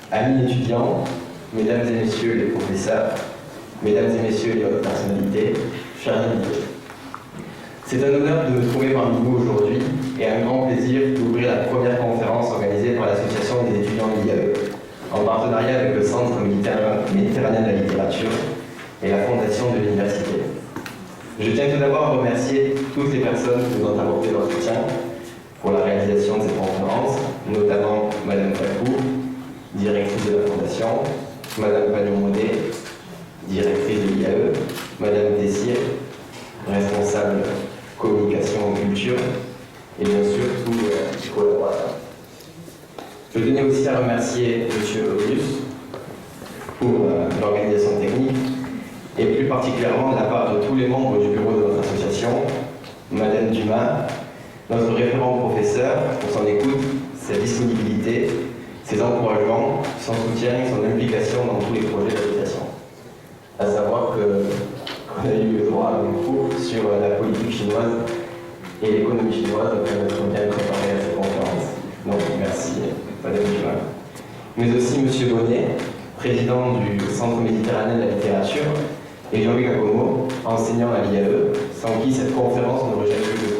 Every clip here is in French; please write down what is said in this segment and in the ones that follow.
Amis étudiants, mesdames et messieurs les professeurs, mesdames et messieurs les hautes personnalités, chers invités. C'est un honneur de me trouver parmi vous aujourd'hui et un grand plaisir d'ouvrir la première conférence organisée par l'Association des étudiants de l'IAE, en partenariat avec le Centre méditerranéen de la littérature et la Fondation de l'Université. Je tiens tout d'abord à remercier toutes les personnes qui nous ont apporté leur soutien pour la réalisation de cette conférence, notamment Madame Falcourt, directrice de la Fondation, Madame Pagnon-Monet, directrice de l'IAE, Madame Tessier, responsable communication et culture, et bien sûr tous les collaborateurs. Je tenais aussi à remercier M. Auguste pour l'organisation technique, et plus particulièrement de la part de tous les membres du bureau de notre association, Madame Dumas, notre référent professeur, pour son écoute, sa disponibilité, ses encouragements, son soutien et son implication dans tous les projets d'association. À savoir qu'on a eu le droit à un cours sur la politique chinoise et l'économie chinoise, donc on a bien préparé à cette conférence. Donc merci, Madame Dumas. Mais aussi M. Bonnet, président du Centre méditerranéen de la littérature, et Jean-Louis Gacomo, enseignant à l'IAE, sans qui cette conférence n'aurait jamais eu lieu.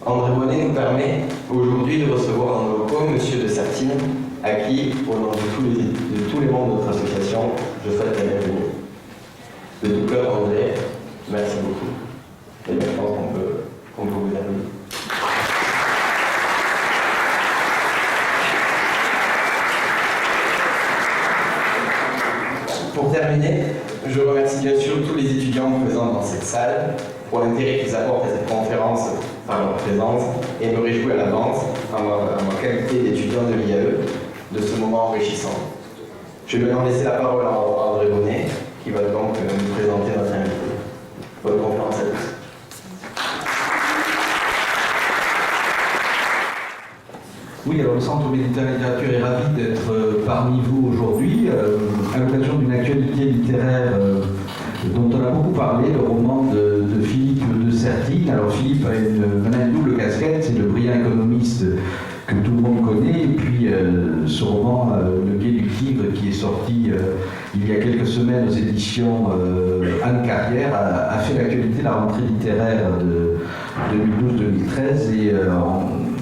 André Bonnet nous permet aujourd'hui de recevoir dans nos locaux M. de Sertine, à qui, au nom de tous les membres de notre association, je souhaite la bienvenue. De tout cœur, André, merci beaucoup. Et bien, je pense qu'on peut vous applaudir. Pour terminer, je remercie bien sûr tous les étudiants présents dans cette salle pour l'intérêt qu'ils apportent à cette conférence par leur présence et me réjouis à l'avance, à ma qualité d'étudiant de l'IAE, de ce moment enrichissant. Je vais maintenant laisser la parole à André Bonnet, qui va donc nous présenter notre invité. Bonne conférence à tous. Oui, alors le Centre méditerranéen de littérature est ravi d'être parmi vous aujourd'hui, à l'occasion d'une actualité littéraire dont on a beaucoup parlé, le roman de Philippe de Sertine. Alors Philippe a une double casquette, c'est le brillant économiste que tout le monde connaît, et puis ce roman, Le Guet du Tigre, qui est sorti il y a quelques semaines aux éditions Anne Carrière, a fait l'actualité de la rentrée littéraire de 2012-2013, et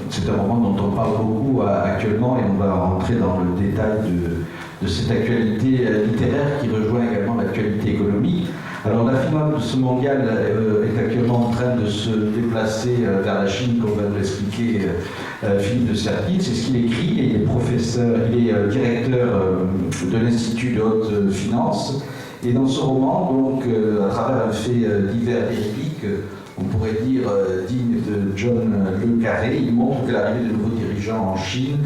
c'est un roman dont on parle beaucoup actuellement, et on va rentrer dans le détail de cette actualité littéraire qui rejoint également l'actualité économique. Alors la finance mondiale est actuellement en train de se déplacer vers la Chine, comme va nous l'expliquer Philippe de Sertine. C'est ce qu'il écrit, et il est professeur, il est directeur de l'Institut de haute finance. Et dans ce roman, donc, à travers un fait divers véridique, on pourrait dire digne de John Le Carré, il montre que l'arrivée de nouveaux dirigeants en Chine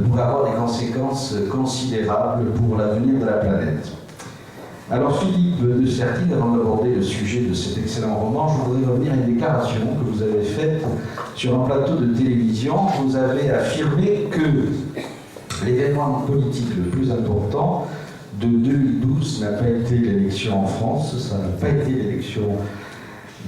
pourrait avoir des conséquences considérables pour l'avenir de la planète. Alors Philippe de Sertine, avant d'aborder le sujet de cet excellent roman, je voudrais revenir à une déclaration que vous avez faite sur un plateau de télévision. Vous avez affirmé que l'événement politique le plus important de 2012 n'a pas été l'élection en France, ça n'a pas été l'élection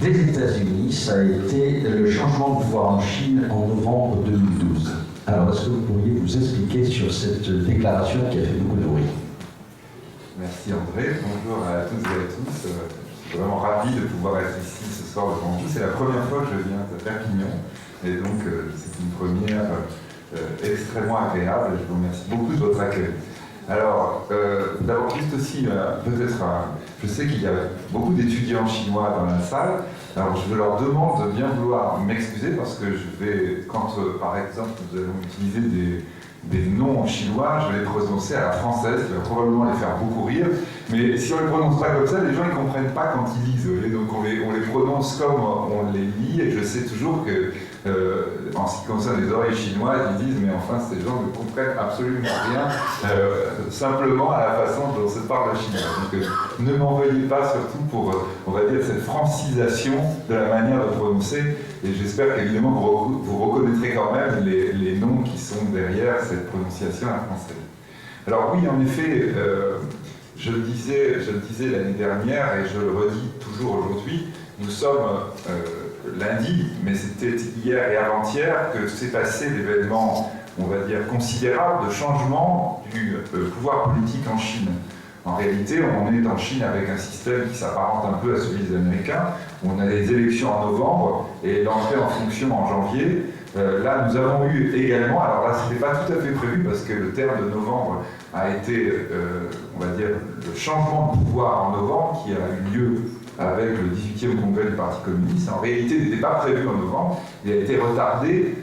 des États-Unis, ça a été le changement de pouvoir en Chine en novembre 2012. Alors, est-ce que vous pourriez vous expliquer sur cette déclaration qui a fait beaucoup de bruit? Merci André, bonjour à toutes et à tous. Je suis vraiment ravi de pouvoir être ici ce soir devant vous. C'est la première fois que je viens à Perpignan, et donc c'est une première extrêmement agréable. Je vous remercie beaucoup de votre accueil. Alors, d'abord, juste aussi, je sais qu'il y a beaucoup d'étudiants chinois dans la salle, alors je leur demande de bien vouloir m'excuser parce que quand par exemple nous allons utiliser des noms en chinois, je vais les prononcer à la française, qui va probablement les faire beaucoup rire, mais si on les prononce pas comme ça, les gens ne comprennent pas quand ils lisent, et donc on les prononce comme on les lit, et je sais toujours que en ce qui concerne les oreilles chinoises, ils disent mais enfin ces gens ne comprennent absolument rien, simplement à la façon dont se parle le chinois. Donc ne m'en veuillez pas surtout pour, on va dire, cette francisation de la manière de prononcer, et j'espère qu'évidemment vous reconnaîtrez quand même les noms qui sont derrière cette prononciation à la française. Alors oui, en effet, je le disais l'année dernière et je le redis toujours aujourd'hui, nous sommes lundi, mais c'était hier et avant-hier que s'est passé l'événement, on va dire, considérable de changement du pouvoir politique en Chine. En réalité, on est en Chine avec un système qui s'apparente un peu à celui des Américains. On a les élections en novembre et l'entrée en fonction en janvier. Là, nous avons eu également, alors là, ce n'était pas tout à fait prévu parce que le terme de novembre a été, on va dire, le changement de pouvoir en novembre qui a eu lieu avec le 18e congrès du Parti communiste. En réalité, il n'était pas prévu en novembre. Il a été retardé,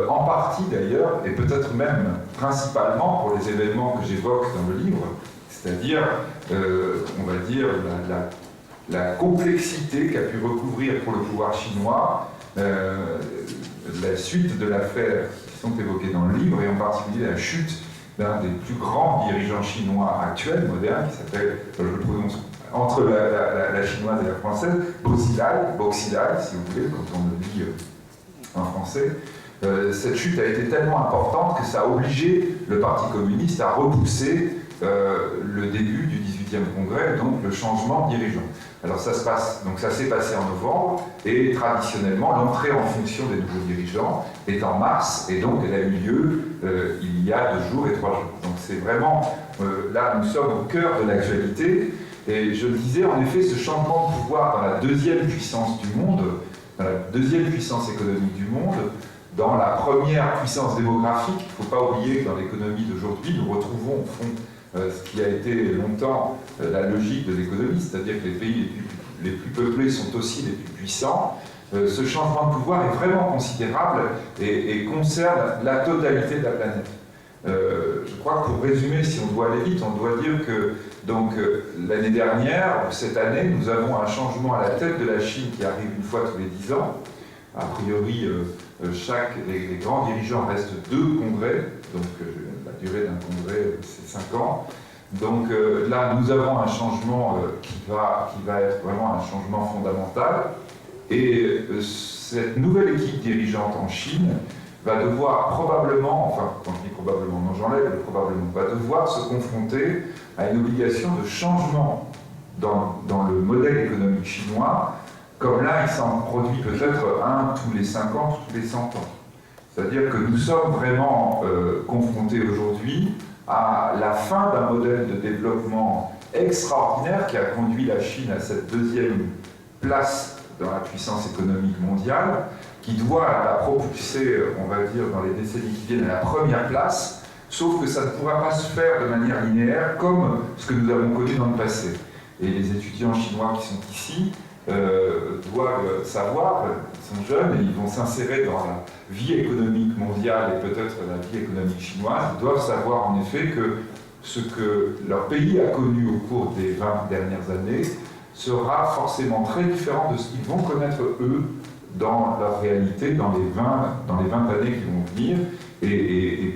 en partie d'ailleurs, et peut-être même principalement pour les événements que j'évoque dans le livre, c'est-à-dire, on va dire, la complexité qu'a pu recouvrir pour le pouvoir chinois la suite de l'affaire qui sont évoquées dans le livre, et en particulier la chute d'un des plus grands dirigeants chinois actuels, modernes, qui s'appelle, je le prononce entre la chinoise et la française, Boxilai, si vous voulez, quand on le dit en français. Cette chute a été tellement importante que ça a obligé le Parti communiste à repousser le début du 18e congrès, donc le changement de dirigeant. Alors ça s'est passé en novembre, et traditionnellement, l'entrée en fonction des nouveaux dirigeants est en mars, et donc elle a eu lieu il y a 2 jours et 3 jours. Donc c'est vraiment, là nous sommes au cœur de l'actualité, et je le disais, en effet, ce changement de pouvoir dans la deuxième puissance du monde, dans la deuxième puissance économique du monde, dans la première puissance démographique, il ne faut pas oublier que dans l'économie d'aujourd'hui, nous retrouvons au fond ce qui a été longtemps la logique de l'économie, c'est-à-dire que les pays les plus peuplés sont aussi les plus puissants. Ce changement de pouvoir est vraiment considérable et concerne la totalité de la planète. Je crois que pour résumer, si on doit aller vite, on doit dire que l'année dernière, cette année, nous avons un changement à la tête de la Chine qui arrive une fois tous les 10 ans. A priori, les grands dirigeants restent 2 congrès, donc la durée d'un congrès, c'est 5 ans. Donc là, nous avons un changement qui va être vraiment un changement fondamental. Et cette nouvelle équipe dirigeante en Chine va devoir probablement, enfin, quand je dis probablement, non j'enlève le probablement, va devoir se confronter à une obligation de changement dans le modèle économique chinois, comme là, il s'en produit peut-être un tous les 5 ans, tous les 100 ans. C'est-à-dire que nous sommes vraiment confrontés aujourd'hui à la fin d'un modèle de développement extraordinaire qui a conduit la Chine à cette deuxième place dans la puissance économique mondiale, qui doit la propulser, on va dire, dans les décennies qui viennent à la première place, sauf que ça ne pourra pas se faire de manière linéaire comme ce que nous avons connu dans le passé. Et les étudiants chinois qui sont ici doivent savoir, ils sont jeunes et ils vont s'insérer dans la vie économique mondiale et peut-être la vie économique chinoise, ils doivent savoir en effet que ce que leur pays a connu au cours des 20 dernières années sera forcément très différent de ce qu'ils vont connaître eux dans leur réalité dans les 20 années qui vont venir et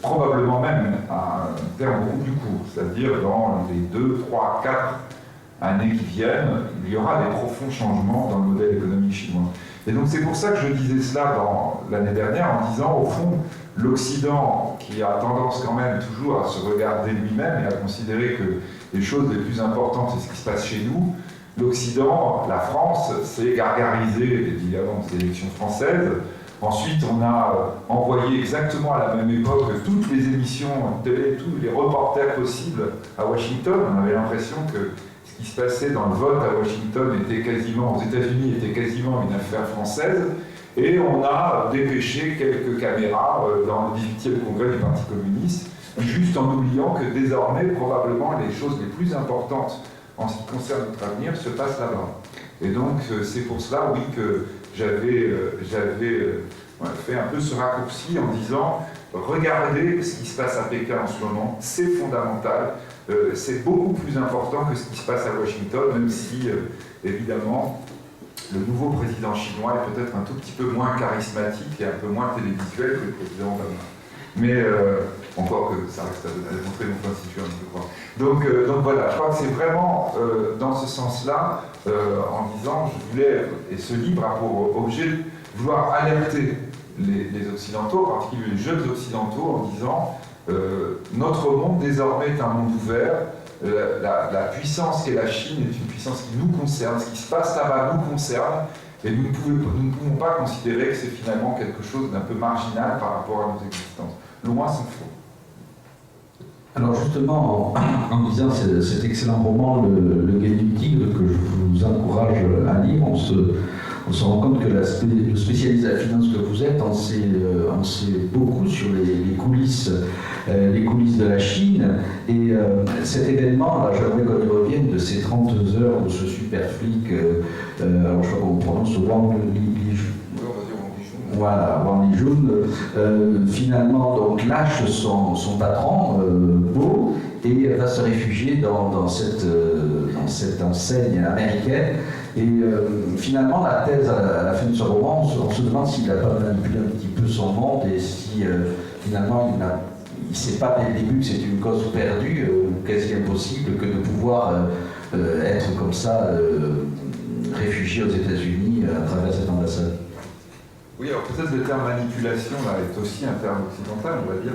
probablement même à un terme beaucoup plus court, c'est-à-dire dans les 2, 3, 4 années qui viennent, il y aura des profonds changements dans le modèle économique chinois. Et donc c'est pour ça que je disais cela l'année dernière en disant, au fond, l'Occident, qui a tendance quand même toujours à se regarder lui-même et à considérer que les choses les plus importantes, c'est ce qui se passe chez nous, l'Occident, la France, s'est gargarisé évidemment des élections françaises. Ensuite, on a envoyé exactement à la même époque toutes les émissions télé, tous les reporters possibles à Washington. On avait l'impression que ce qui se passait dans le vote à Washington était quasiment, aux États-Unis, était quasiment une affaire française. Et on a dépêché quelques caméras dans le 18e congrès du Parti communiste, juste en oubliant que désormais, probablement, les choses les plus importantes en ce qui concerne notre avenir se passent là-bas. Et donc, c'est pour cela, oui, que j'avais fait un peu ce raccourci en disant regardez ce qui se passe à Pékin en ce moment, c'est fondamental, c'est beaucoup plus important que ce qui se passe à Washington, même si, évidemment, le nouveau président chinois est peut-être un tout petit peu moins charismatique et un peu moins télévisuel que le président Obama. Mais encore que ça reste à démontrer mon point de situation, je crois. Donc voilà, je crois que c'est vraiment dans ce sens-là, en disant, je voulais, et ce livre a pour objet de vouloir alerter les Occidentaux, en particulier les jeunes Occidentaux, en disant notre monde désormais est un monde ouvert, la puissance qu'est la Chine est une puissance qui nous concerne, ce qui se passe là-bas nous concerne, Et nous ne pouvons pas considérer que c'est finalement quelque chose d'un peu marginal par rapport à nos existences. Loin s'en faut. Alors justement, en lisant cet excellent roman, Le Guet du Tigre, que je vous encourage à lire, on se rend compte que le spécialiste de la finance que vous êtes en sait beaucoup sur les coulisses de la Chine. Et cet événement, là, j'aimerais qu'on y revienne, de ces 30 heures de ce super flic, alors je crois qu'on prononce Wang Lijun. Voilà, Wang Lijun, finalement donc lâche son patron, Bo, et va se réfugier dans cette enseigne américaine. Et finalement, la thèse à la fin de ce roman, on se demande s'il n'a pas manipulé un petit peu son monde et si finalement il ne sait pas dès le début que c'est une cause perdue, quasi impossible, que de pouvoir être comme ça réfugié aux États-Unis à travers cette ambassade. Oui, alors peut-être le terme manipulation là, est aussi un terme occidental, on va dire.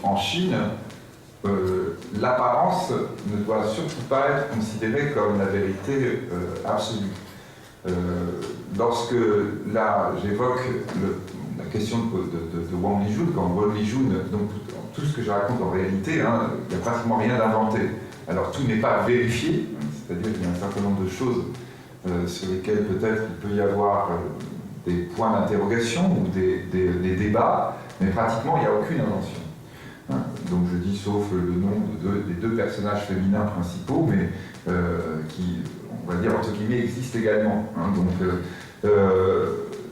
En Chine, l'apparence ne doit surtout pas être considérée comme la vérité absolue. Lorsque là j'évoque la question de Wang Lijun, quand Wang Lijun, donc tout ce que je raconte en réalité, hein, il n'y a pratiquement rien d'inventé. Alors tout n'est pas vérifié, c'est-à-dire qu'il y a un certain nombre de choses sur lesquels peut-être il peut y avoir des points d'interrogation ou des débats, mais pratiquement il n'y a aucune invention. Donc je dis sauf le nom des deux personnages féminins principaux, mais qui, on va dire entre guillemets, existent également.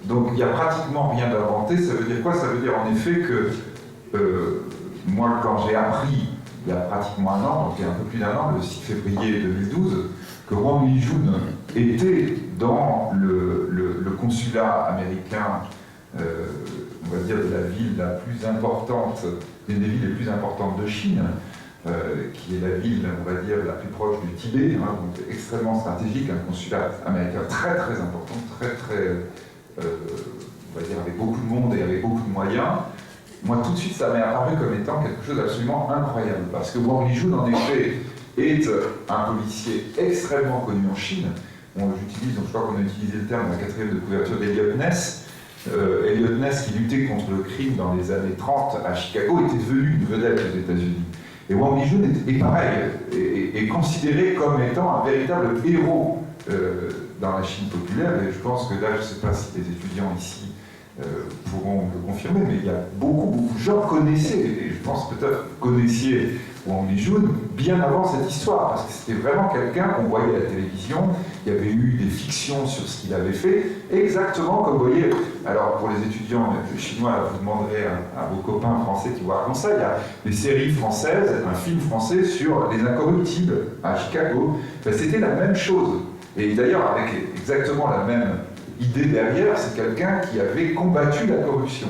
Donc il n'y a pratiquement rien d'inventé. Ça veut dire quoi? Ça veut dire en effet que moi quand j'ai appris, il y a pratiquement un an, donc il y a un peu plus d'un an, le 6 février 2012, que Wang Lijun était dans le consulat américain, on va dire de la ville la plus importante, une des villes les plus importantes de Chine, qui est la ville, on va dire, la plus proche du Tibet, hein, donc extrêmement stratégique, un consulat américain très très important, on va dire avec beaucoup de monde et avec beaucoup de moyens. Moi tout de suite ça m'est apparu comme étant quelque chose d'absolument incroyable, parce que Wang Lijun en effet est un policier extrêmement connu en Chine. J'utilise, donc je crois qu'on a utilisé le terme dans la quatrième de couverture d'Eliot Ness. Eliot Ness, qui luttait contre le crime dans les années 30 à Chicago, était devenu une vedette aux États-Unis. Et Wang Lijun est pareil, est considéré comme étant un véritable héros dans la Chine populaire. Et je pense que là, je ne sais pas si les étudiants ici pourront le confirmer, mais il y a beaucoup de gens connaissaient, et je pense peut-être que vous connaissiez Wang Lijun bien avant cette histoire, parce que c'était vraiment quelqu'un qu'on voyait à la télévision. Il y avait eu des fictions sur ce qu'il avait fait, exactement comme vous voyez. Alors pour les étudiants chinois, vous demanderez à vos copains français qui vous racontent ça, il y a des séries françaises, un film français sur les Incorruptibles à Chicago. Ben, c'était la même chose. Et d'ailleurs avec exactement la même idée derrière, c'est quelqu'un qui avait combattu la corruption,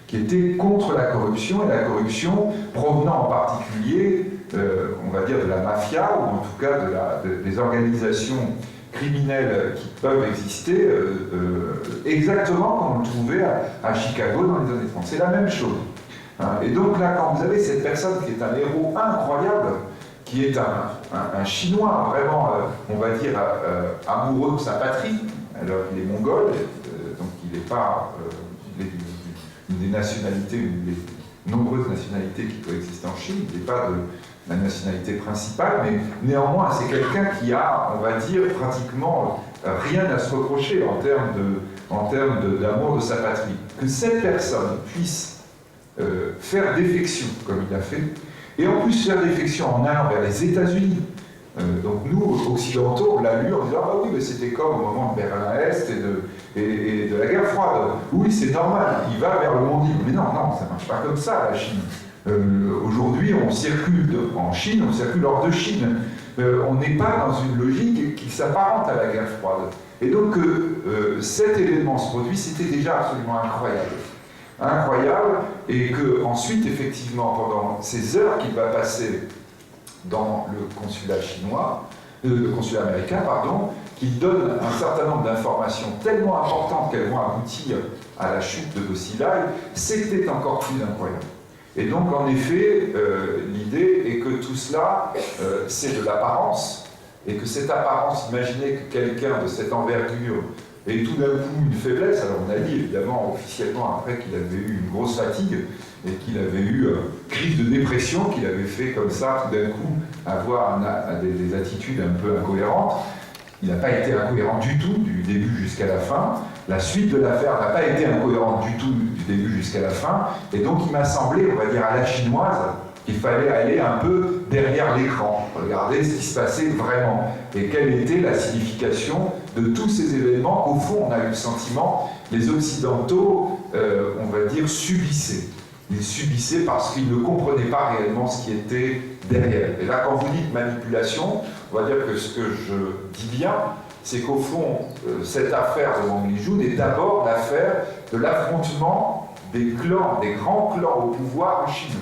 qui était contre la corruption, et la corruption provenant en particulier, on va dire, de la mafia, ou en tout cas des organisations criminelles qui peuvent exister, exactement comme on le trouvait à Chicago dans les années 30. C'est la même chose. Et donc là, quand vous avez cette personne qui est un héros incroyable, qui est un Chinois vraiment, on va dire, amoureux de sa patrie, alors il est mongol, donc il n'est pas une des nationalités, une des nombreuses nationalités qui peuvent exister en Chine, il n'est pas de la nationalité principale, mais néanmoins c'est quelqu'un qui a, on va dire, pratiquement rien à se reprocher en termes d'amour de sa patrie. Que cette personne puisse faire défection, comme il l'a fait, et en plus faire défection en allant vers les États-Unis. Donc nous, occidentaux, on l'a lu en disant « Ah oui, mais c'était comme au moment de Berlin-Est et de la guerre froide. Oui, c'est normal, il va vers le monde libre. » Mais non, ça ne marche pas comme ça, la Chine. Aujourd'hui, on circule en Chine, on circule hors de Chine. On n'est pas dans une logique qui s'apparente à la guerre froide. Et donc, cet événement se produit, c'était déjà absolument incroyable, et qu'ensuite, effectivement, pendant ces heures qu'il va passer dans le consulat chinois, le consulat américain, pardon, qu'il donne un certain nombre d'informations tellement importantes qu'elles vont aboutir à la chute de Bo Xilai, c'était encore plus incroyable. Et donc, en effet, l'idée est que tout cela, c'est de l'apparence, et que cette apparence, imaginez que quelqu'un de cette envergure ait tout d'un coup une faiblesse, alors on a dit évidemment officiellement après qu'il avait eu une grosse fatigue, et qu'il avait eu une crise de dépression, qu'il avait fait comme ça tout d'un coup avoir des attitudes un peu incohérentes. Il n'a pas été incohérent du tout, du début jusqu'à la fin. La suite de l'affaire n'a pas été incohérente du tout, du début jusqu'à la fin. Et donc il m'a semblé, on va dire à la chinoise, qu'il fallait aller un peu derrière l'écran, regarder ce qui se passait vraiment, et quelle était la signification de tous ces événements qu'au fond on a eu le sentiment, les Occidentaux, on va dire, subissaient. Ils subissaient parce qu'ils ne comprenaient pas réellement ce qui était derrière. Et là, quand vous dites manipulation, on va dire que ce que je dis bien, c'est qu'au fond, cette affaire de Wang Lijun est d'abord l'affaire de l'affrontement des clans, des grands clans au pouvoir en Chine.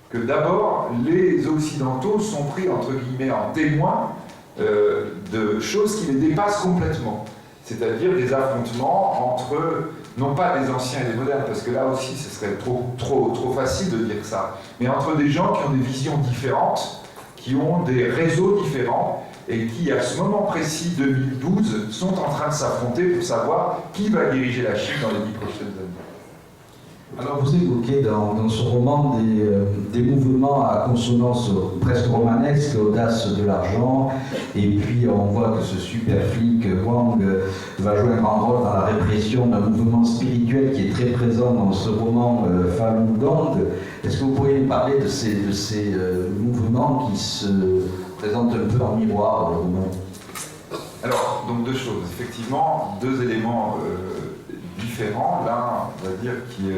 Que d'abord, les Occidentaux sont pris, entre guillemets, en témoin de choses qui les dépassent complètement. C'est-à-dire des affrontements entre, non pas des anciens et des modernes, parce que là aussi ce serait trop facile de dire ça, mais entre des gens qui ont des visions différentes, qui ont des réseaux différents, et qui, à ce moment précis, 2012, sont en train de s'affronter pour savoir qui va diriger la Chine dans les 10 prochaines années. Alors vous évoquez dans ce roman des mouvements à consonance presque romanesque, audace de l'argent, et puis on voit que ce super flic Wang va jouer un grand rôle dans la répression d'un mouvement spirituel qui est très présent dans ce roman Falun Gong. Est-ce que vous pourriez nous parler de ces mouvements qui se présentent un peu en miroir dans le roman? Alors, donc deux choses. Effectivement, deux éléments différents. L'un, on va dire, qui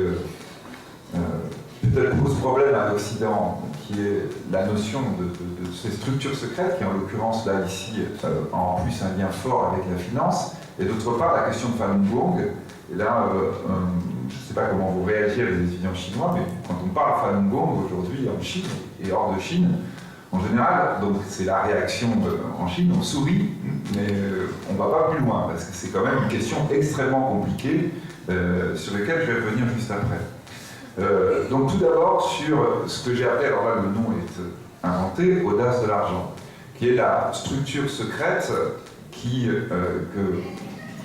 peut-être pose problème à l'Occident, qui est la notion de ces structures secrètes, qui en l'occurrence là ici en plus un lien fort avec la finance, et d'autre part la question de Falun Gong. Et là, je ne sais pas comment vous réagirez les étudiants chinois, mais quand on parle Falun Gong aujourd'hui en Chine et hors de Chine, en général, donc c'est la réaction en Chine, on sourit, mais on ne va pas plus loin, parce que c'est quand même une question extrêmement compliquée sur laquelle je vais revenir juste après. Donc tout d'abord sur ce que j'ai appelé, alors là le nom est inventé, Audace de l'argent, qui est la structure secrète qui,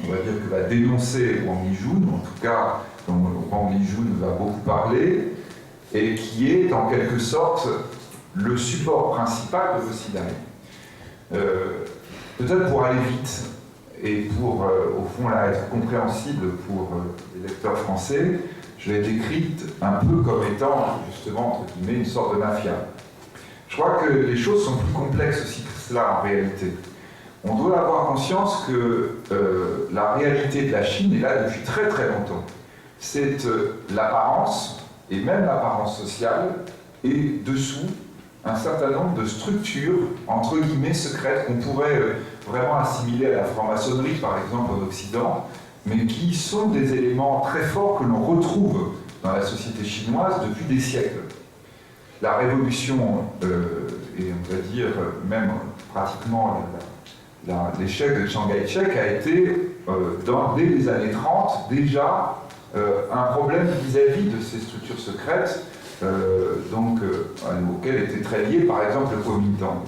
on va dire, que va dénoncer Wang Lijun, en tout cas dont Wang Lijun va beaucoup parler, et qui est en quelque sorte le support principal de vos Sidae. Peut-être pour aller vite et pour, au fond, là, être compréhensible pour les lecteurs français, je l'ai décrite un peu comme étant, justement, entre guillemets, une sorte de mafia. Je crois que les choses sont plus complexes aussi que cela en réalité. On doit avoir conscience que la réalité de la Chine est là depuis très très longtemps. C'est l'apparence, et même l'apparence sociale, et dessous, un certain nombre de structures, entre guillemets, secrètes, qu'on pourrait vraiment assimiler à la franc-maçonnerie, par exemple, en Occident, mais qui sont des éléments très forts que l'on retrouve dans la société chinoise depuis des siècles. La révolution, et on va dire même pratiquement l'échec de Chiang Kai-shek a été, dès les années 30, déjà un problème vis-à-vis de ces structures secrètes, auquel était très lié par exemple le Kuomintang.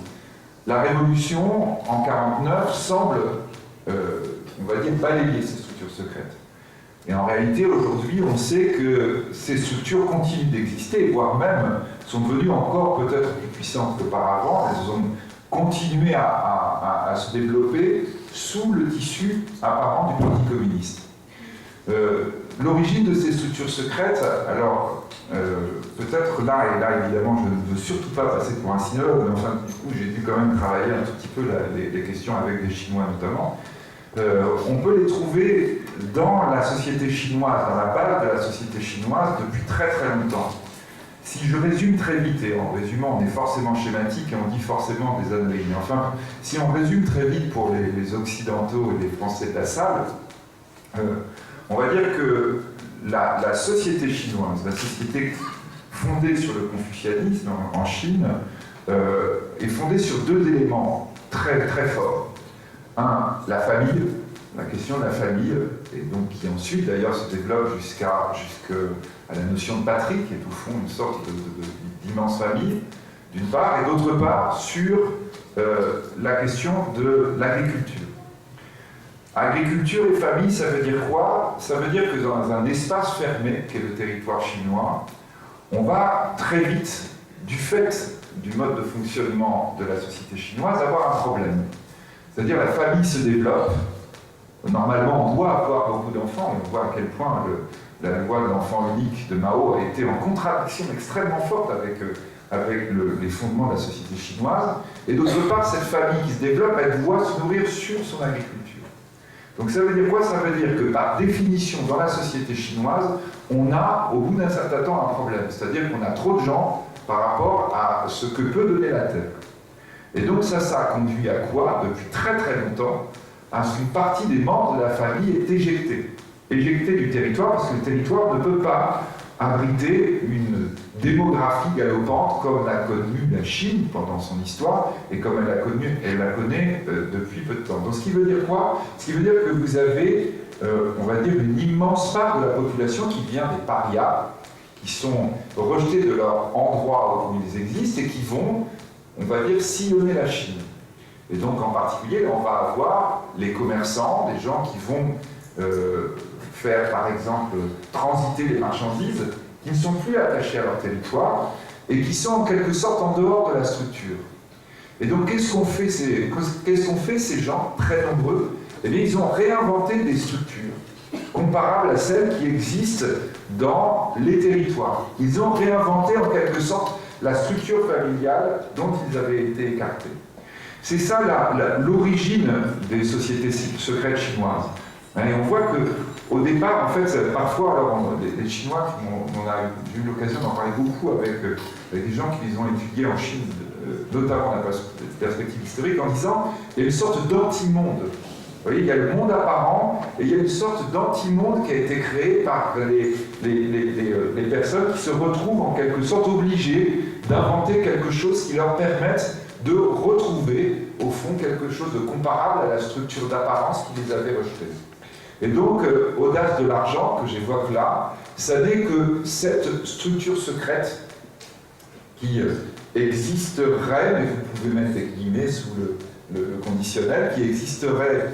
La révolution en 1949 semble, on va dire, balayer ces structures secrètes. Et en réalité, aujourd'hui, on sait que ces structures continuent d'exister, voire même sont devenues encore peut-être plus puissantes qu'auparavant. Elles ont continué à se développer sous le tissu apparent du Parti communiste. L'origine de ces structures secrètes, alors peut-être là, et là évidemment je ne veux surtout pas passer pour un sinologue, mais enfin du coup j'ai dû quand même travailler un tout petit peu les questions avec des Chinois notamment, on peut les trouver dans la société chinoise, dans la base de la société chinoise depuis très très longtemps. Si je résume très vite, et en résumant on est forcément schématique et on dit forcément des âneries, mais enfin si on résume très vite pour les Occidentaux et les Français de la salle, on va dire que la société chinoise, la société fondée sur le confucianisme en Chine, est fondée sur deux éléments très très forts. Un, la famille, la question de la famille, et donc qui ensuite d'ailleurs se développe jusqu'à la notion de patrie, qui est au fond une sorte d'immense famille, d'une part, et d'autre part sur la question de l'agriculture. Agriculture et famille, ça veut dire quoi? Ça veut dire que dans un espace fermé, qui est le territoire chinois, on va très vite, du fait du mode de fonctionnement de la société chinoise, avoir un problème. C'est-à-dire la famille se développe. Normalement, on doit avoir beaucoup d'enfants, et on voit à quel point la loi de l'enfant unique de Mao a été en contradiction extrêmement forte avec les fondements de la société chinoise. Et d'autre part, cette famille qui se développe, elle doit se nourrir sur son agriculture. Donc ça veut dire quoi? Ça veut dire que par définition, dans la société chinoise, on a, au bout d'un certain temps, un problème. C'est-à-dire qu'on a trop de gens par rapport à ce que peut donner la terre. Et donc ça a conduit à quoi? Depuis très très longtemps, à ce qu'une partie des membres de la famille est éjectée. Éjectée du territoire, parce que le territoire ne peut pas abriter une démographie galopante comme l'a connue la Chine pendant son histoire et comme elle la connaît depuis peu de temps. Donc ce qui veut dire quoi? Ce qui veut dire que vous avez, on va dire, une immense part de la population qui vient des parias, qui sont rejetés de leur endroit où ils existent et qui vont, on va dire, sillonner la Chine. Et donc en particulier, on va avoir les commerçants, des gens qui vont faire par exemple transiter les marchandises, qui ne sont plus attachés à leur territoire et qui sont en quelque sorte en dehors de la structure. Et donc qu'est-ce qu'ont fait ces gens, très nombreux? Eh bien ils ont réinventé des structures comparables à celles qui existent dans les territoires. Ils ont réinventé en quelque sorte la structure familiale dont ils avaient été écartés. C'est ça l'origine des sociétés secrètes chinoises. Et on voit qu'au départ, en fait, parfois, alors, les Chinois, on a eu l'occasion d'en parler beaucoup avec des gens qui les ont étudiés en Chine, notamment dans la perspective historique, en disant qu'il y a une sorte d'anti-monde. Vous voyez, il y a le monde apparent, et il y a une sorte d'anti-monde qui a été créé par les personnes qui se retrouvent en quelque sorte obligées d'inventer quelque chose qui leur permette de retrouver, au fond, quelque chose de comparable à la structure d'apparence qui les avait rejetées. Et donc, audace de l'argent, que j'évoque là, ça n'est que cette structure secrète qui existerait, mais vous pouvez mettre des guillemets sous le conditionnel, qui existerait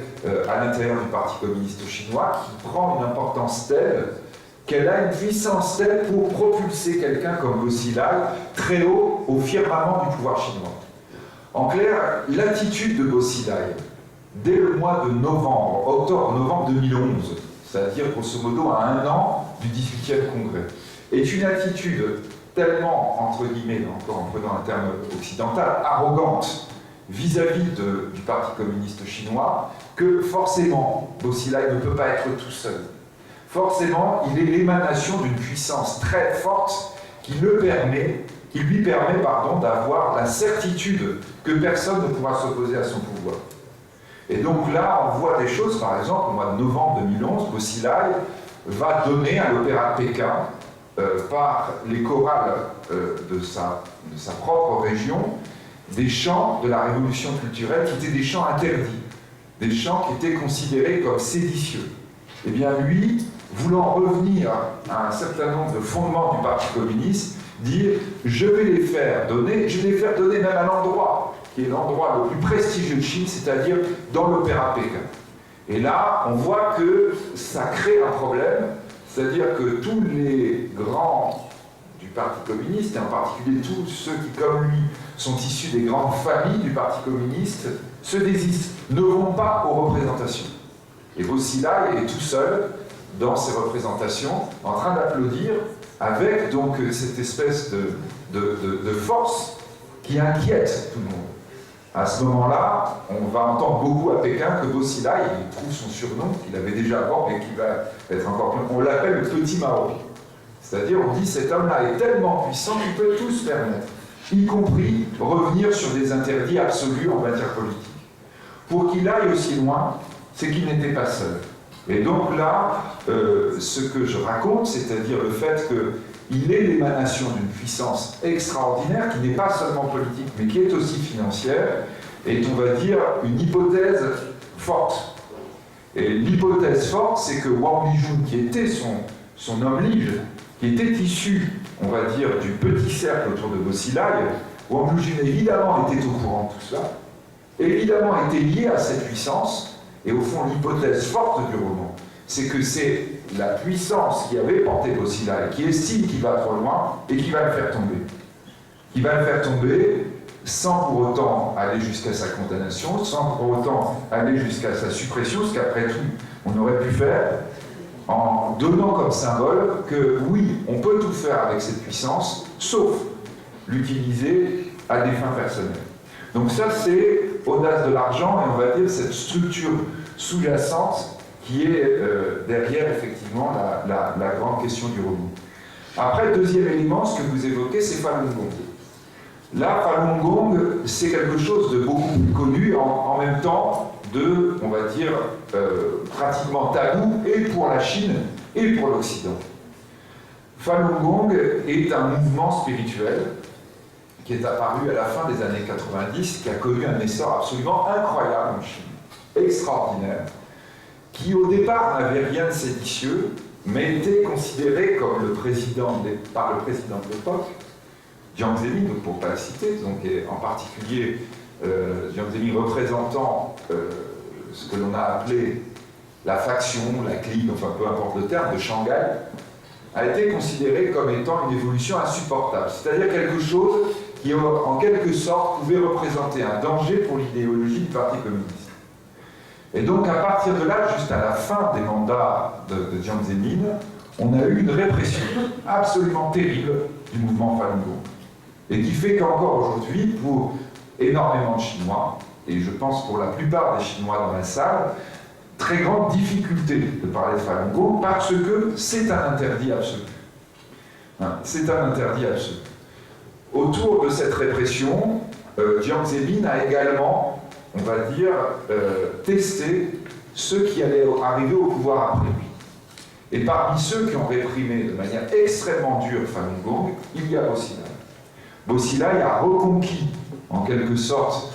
à l'intérieur du Parti communiste chinois, qui prend une importance telle qu'elle a une puissance telle pour propulser quelqu'un comme Bo Xilai très haut au firmament du pouvoir chinois. En clair, l'attitude de Bo Xilai, dès le mois de octobre-novembre 2011, c'est-à-dire grosso modo à 1 an du 18e congrès, est une attitude tellement, entre guillemets, encore en prenant un terme occidental, arrogante vis-à-vis du Parti communiste chinois, que forcément, Bo Xilai ne peut pas être tout seul. Forcément, il est l'émanation d'une puissance très forte qui lui permet d'avoir la certitude que personne ne pourra s'opposer à son pouvoir. Et donc là, on voit des choses, par exemple, au mois de novembre 2011, Bo Xilai va donner à l'Opéra de Pékin, par les chorales de sa propre région, des chants de la révolution culturelle qui étaient des chants interdits, des chants qui étaient considérés comme séditieux. Eh bien lui, voulant revenir à un certain nombre de fondements du Parti communiste, dire « je vais les faire donner même à l'endroit qui est l'endroit le plus prestigieux de Chine, c'est-à-dire dans l'Opéra Pékin. » Et là, on voit que ça crée un problème, c'est-à-dire que tous les grands du Parti communiste, et en particulier tous ceux qui, comme lui, sont issus des grandes familles du Parti communiste, se désistent, ne vont pas aux représentations. Et Bo Xilai est tout seul dans ces représentations, en train d'applaudir, avec donc cette espèce de force qui inquiète tout le monde. À ce moment-là, on va entendre beaucoup à Pékin que Bo Xilai, il trouve son surnom, qu'il avait déjà avant, mais qui va être encore plus... On l'appelle le petit Mao. C'est-à-dire, on dit, cet homme-là est tellement puissant qu'il peut tout se permettre, y compris revenir sur des interdits absolus en matière politique. Pour qu'il aille aussi loin, c'est qu'il n'était pas seul. Et donc là, ce que je raconte, c'est-à-dire le fait qu'il est l'émanation d'une puissance extraordinaire, qui n'est pas seulement politique, mais qui est aussi financière, est, on va dire, une hypothèse forte. Et l'hypothèse forte, c'est que Wang Lijun, qui était son homme lige, qui était issu, on va dire, du petit cercle autour de Bo Xilai, Wang Lijun évidemment était au courant de tout cela, évidemment été lié à cette puissance, et au fond l'hypothèse forte du roman, c'est que c'est la puissance qui avait porté Bosila et qui estime qu'il va trop loin et qui va le faire tomber. Qui va le faire tomber sans pour autant aller jusqu'à sa condamnation, sans pour autant aller jusqu'à sa suppression, ce qu'après tout on aurait pu faire, en donnant comme symbole que oui, on peut tout faire avec cette puissance, sauf l'utiliser à des fins personnelles. Donc ça, c'est audace de l'argent, et on va dire cette structure sous-jacente qui est derrière, effectivement, la grande question du roman. Après, deuxième élément, ce que vous évoquez, c'est Falun Gong. Là, Falun Gong, c'est quelque chose de beaucoup plus connu, en même temps de, on va dire, pratiquement tabou, et pour la Chine, et pour l'Occident. Falun Gong est un mouvement spirituel qui est apparu à la fin des années 90, qui a connu un essor absolument incroyable en Chine, extraordinaire, qui au départ n'avait rien de séditieux, mais était considéré comme par le président de l'époque, Jiang Zemin, donc pour ne pas le citer, donc, en particulier Jiang Zemin représentant ce que l'on a appelé la faction, la clique, enfin peu importe le terme, de Shanghai, a été considéré comme étant une évolution insupportable, c'est-à-dire quelque chose qui, en quelque sorte, pouvait représenter un danger pour l'idéologie du Parti communiste. Et donc, à partir de là, juste à la fin des mandats de Jiang Zemin, on a eu une répression absolument terrible du mouvement Falun Gong. Et qui fait qu'encore aujourd'hui, pour énormément de Chinois, et je pense pour la plupart des Chinois dans la salle, très grande difficulté de parler de Falun Gong parce que c'est un interdit absolu. C'est un interdit absolu. Autour de cette répression, Jiang Zemin a également, on va dire, testé ceux qui allaient arriver au pouvoir après lui. Et parmi ceux qui ont réprimé de manière extrêmement dure Falun Gong, il y a Bosila. Bosila a reconquis, en quelque sorte,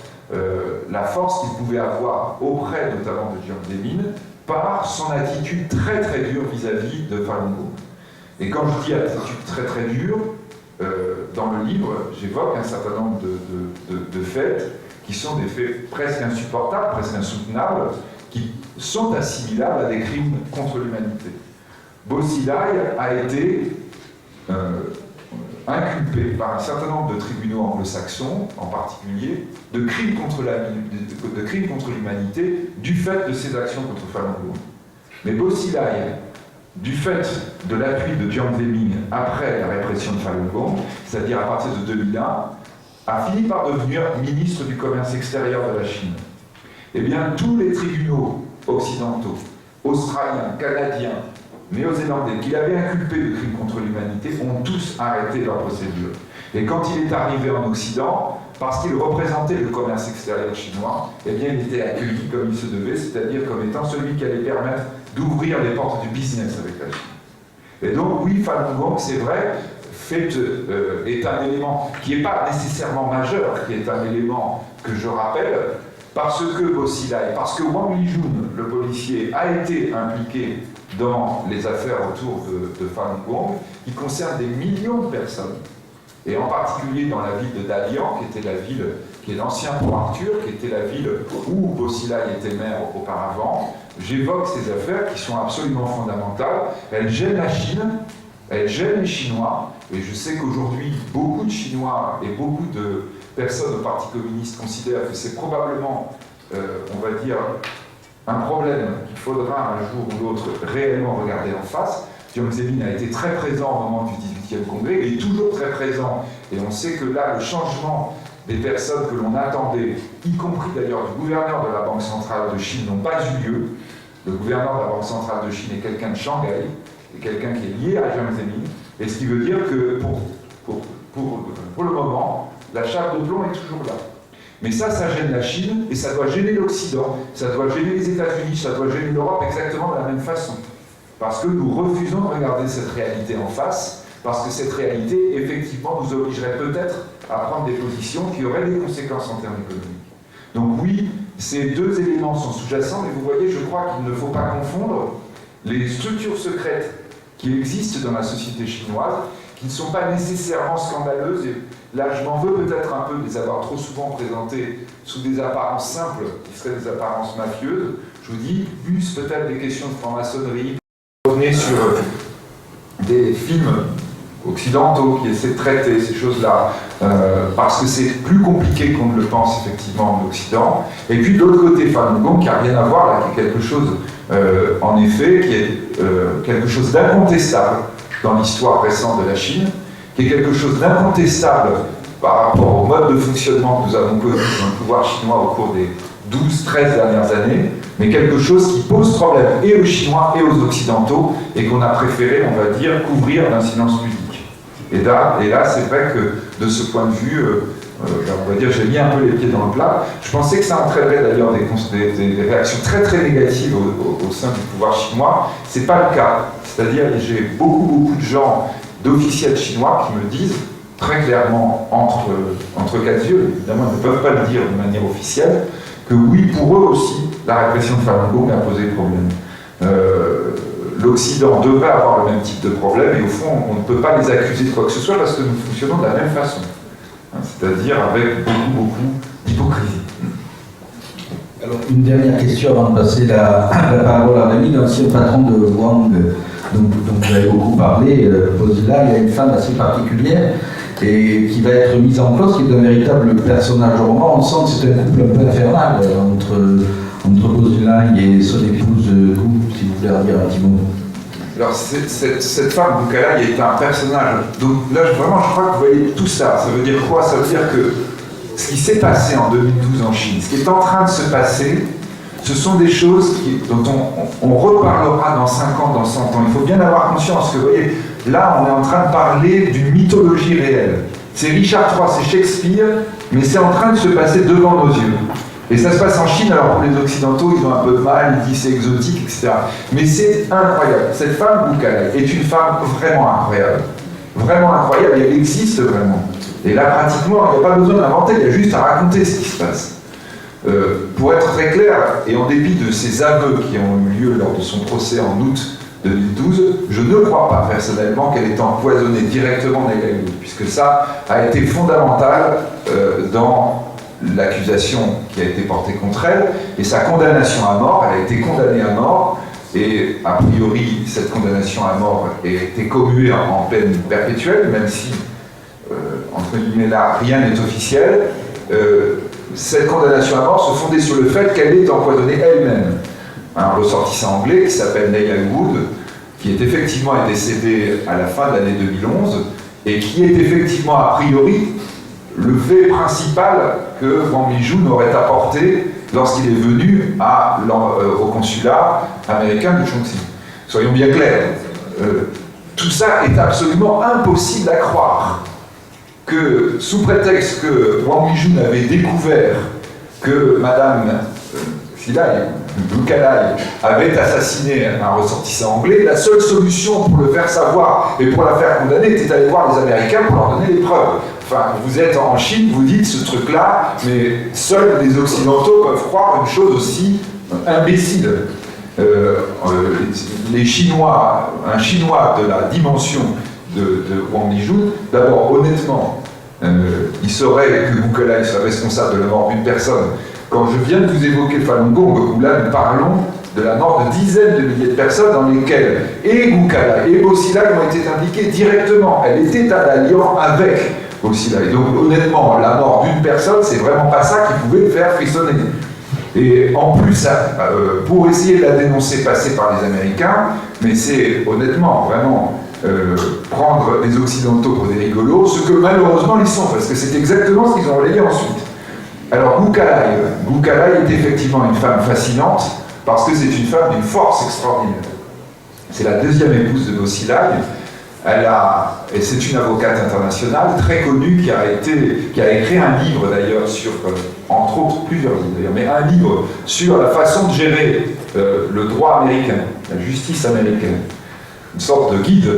la force qu'il pouvait avoir auprès notamment de Jiang Zemin par son attitude très très dure vis-à-vis de Falun Gong. Et quand je dis attitude très très dure, dans le livre, j'évoque un certain nombre de faits qui sont des faits presque insupportables, presque insoutenables, qui sont assimilables à des crimes contre l'humanité. Bosila a été inculpé par un certain nombre de tribunaux anglo-saxons, en particulier, de crimes contre l'humanité du fait de ses actions contre Falun Gong. Mais Bosila, du fait de l'appui de Jiang Zemin après la répression de Falun Gong, c'est-à-dire à partir de 2001, a fini par devenir ministre du commerce extérieur de la Chine. Eh bien, tous les tribunaux occidentaux, australiens, canadiens, néo-zélandais, qui l'avaient inculpé de crimes contre l'humanité, ont tous arrêté leur procédure. Et quand il est arrivé en Occident, parce qu'il représentait le commerce extérieur chinois, eh bien, il était accueilli comme il se devait, c'est-à-dire comme étant celui qui allait permettre d'ouvrir les portes du business avec la Chine. Et donc, oui, Falun Gong, c'est vrai, est un élément qui n'est pas nécessairement majeur, qui est un élément que je rappelle, parce que Bosila et parce que Wang Lijun, le policier, a été impliqué dans les affaires autour de Falun Gong, qui concernent des millions de personnes, et en particulier dans la ville de Dalian, qui était la ville, qui est l'ancien Port-Arthur, qui était la ville où Bosila était maire auparavant. J'évoque ces affaires qui sont absolument fondamentales. Elles gênent la Chine, elles gênent les Chinois, et je sais qu'aujourd'hui, beaucoup de Chinois et beaucoup de personnes au Parti communiste considèrent que c'est probablement, on va dire, un problème qu'il faudra un jour ou l'autre réellement regarder en face. Jiang Zemin a été très présent au moment du 18e congrès, il est toujours très présent, et on sait que là, le changement des personnes que l'on attendait, y compris d'ailleurs du gouverneur de la Banque centrale de Chine, n'ont pas eu lieu. Le gouverneur de la Banque centrale de Chine est quelqu'un de Shanghai, et quelqu'un qui est lié à Jiang Zemin, et ce qui veut dire que pour le moment, la chape de plomb est toujours là. Mais ça gêne la Chine, et ça doit gêner l'Occident, ça doit gêner les États-Unis, ça doit gêner l'Europe exactement de la même façon. Parce que nous refusons de regarder cette réalité en face, parce que cette réalité, effectivement, nous obligerait peut-être à prendre des positions qui auraient des conséquences en termes économiques. Donc oui, ces deux éléments sont sous-jacents, mais vous voyez, je crois qu'il ne faut pas confondre les structures secrètes qui existent dans la société chinoise, qui ne sont pas nécessairement scandaleuses. Et là, je m'en veux peut-être un peu de les avoir trop souvent présentées sous des apparences simples, qui seraient des apparences mafieuses. Je vous dis, plus peut-être des questions de franc-maçonnerie. Revenez sur des films occidentaux qui essaient de traiter ces choses-là, parce que c'est plus compliqué qu'on ne le pense effectivement en Occident. Et puis de l'autre côté, Falun Gong, qui n'a rien à voir, là, qui est quelque chose, en effet, qui est quelque chose d'incontestable dans l'histoire récente de la Chine, qui est quelque chose d'incontestable par rapport au mode de fonctionnement que nous avons connu dans le pouvoir chinois au cours des 12-13 dernières années, mais quelque chose qui pose problème et aux Chinois et aux Occidentaux, et qu'on a préféré, on va dire, couvrir d'un silence public. Et là, c'est vrai que de ce point de vue, on va dire, j'ai mis un peu les pieds dans le plat. Je pensais que ça entraînerait d'ailleurs des réactions très très négatives au sein du pouvoir chinois. C'est pas le cas. C'est-à-dire que j'ai beaucoup de gens, d'officiels chinois, qui me disent très clairement, entre quatre yeux, évidemment ils ne peuvent pas le dire de manière officielle, que oui, pour eux aussi, la répression de Falun Gong a posé problème. L'Occident devrait avoir le même type de problème, et au fond, on ne peut pas les accuser de quoi que ce soit parce que nous fonctionnons de la même façon, c'est-à-dire avec beaucoup d'hypocrisie. Alors, une dernière question avant de passer la parole à Rémi, l'ancien patron de Wang, dont vous avez beaucoup parlé, Bozila, il y a une femme assez particulière et qui va être mise en cause, qui est un véritable personnage au roman. On sent que c'est un couple un peu infernal entre Bozila et son épouse Gu, si vous voulez en dire un petit mot. Alors, cette femme, Bukalai, est un personnage. Donc là, vraiment, je crois que vous voyez tout ça. Ça veut dire quoi? Ça veut dire que ce qui s'est passé en 2012 en Chine, ce qui est en train de se passer, ce sont des choses dont on reparlera dans 5 ans, dans 100 ans. Il faut bien avoir conscience que, vous voyez, là, on est en train de parler d'une mythologie réelle. C'est Richard III, c'est Shakespeare, mais c'est en train de se passer devant nos yeux. Et ça se passe en Chine, alors pour les Occidentaux, ils ont un peu de mal, ils disent c'est exotique, etc. Mais c'est incroyable. Cette femme, Bukalai, est une femme vraiment incroyable. Vraiment incroyable, et elle existe vraiment. Et là, pratiquement, il n'y a pas besoin d'inventer, il y a juste à raconter ce qui se passe. Pour être très clair, et en dépit de ces aveux qui ont eu lieu lors de son procès en août 2012, je ne crois pas personnellement qu'elle ait empoisonné directement Neila Youd, puisque ça a été fondamental dans l'accusation qui a été portée contre elle, et sa condamnation à mort. Elle a été condamnée à mort, et a priori, cette condamnation à mort a été commuée en peine perpétuelle, même si, entre guillemets là, rien n'est officiel. Cette condamnation à mort se fondait sur le fait qu'elle ait empoisonné elle-même un ressortissant anglais qui s'appelle Neila Youd, qui est effectivement décédé à la fin de l'année 2011, et qui est effectivement, a priori, le fait principal que Wang Lijun aurait apporté lorsqu'il est venu au consulat américain de Chongqing. Soyons bien clairs, tout ça est absolument impossible à croire. Que, sous prétexte que Wang Lijun avait découvert que Madame Bukalai avait assassiné un ressortissant anglais, la seule solution pour le faire savoir et pour la faire condamner était d'aller voir les Américains pour leur donner les preuves. Enfin, vous êtes en Chine, vous dites ce truc-là, mais seuls les Occidentaux peuvent croire une chose aussi imbécile. Les Chinois, un Chinois de la dimension de Wang Lijun, d'abord, honnêtement, il saurait que Bukalai soit responsable de la mort d'une personne. Quand je viens de vous évoquer Falun Gong, où là nous parlons de la mort de dizaines de milliers de personnes dans lesquelles et Bukalai et Bozila ont été impliqués directement. Elle était à l'alliance avec Bozila. Et donc honnêtement, la mort d'une personne, c'est vraiment pas ça qui pouvait le faire frissonner. Et en plus, pour essayer de la dénoncer, passer par les Américains, mais c'est honnêtement, vraiment, prendre les Occidentaux pour des rigolos, ce que malheureusement ils sont, parce que c'est exactement ce qu'ils ont relayé ensuite. Alors Bukalai est effectivement une femme fascinante, parce que c'est une femme d'une force extraordinaire. C'est la deuxième épouse de Bozila. Et c'est une avocate internationale très connue qui a écrit un livre d'ailleurs sur, entre autres plusieurs livres d'ailleurs, mais un livre sur la façon de gérer le droit américain, la justice américaine. Une sorte de guide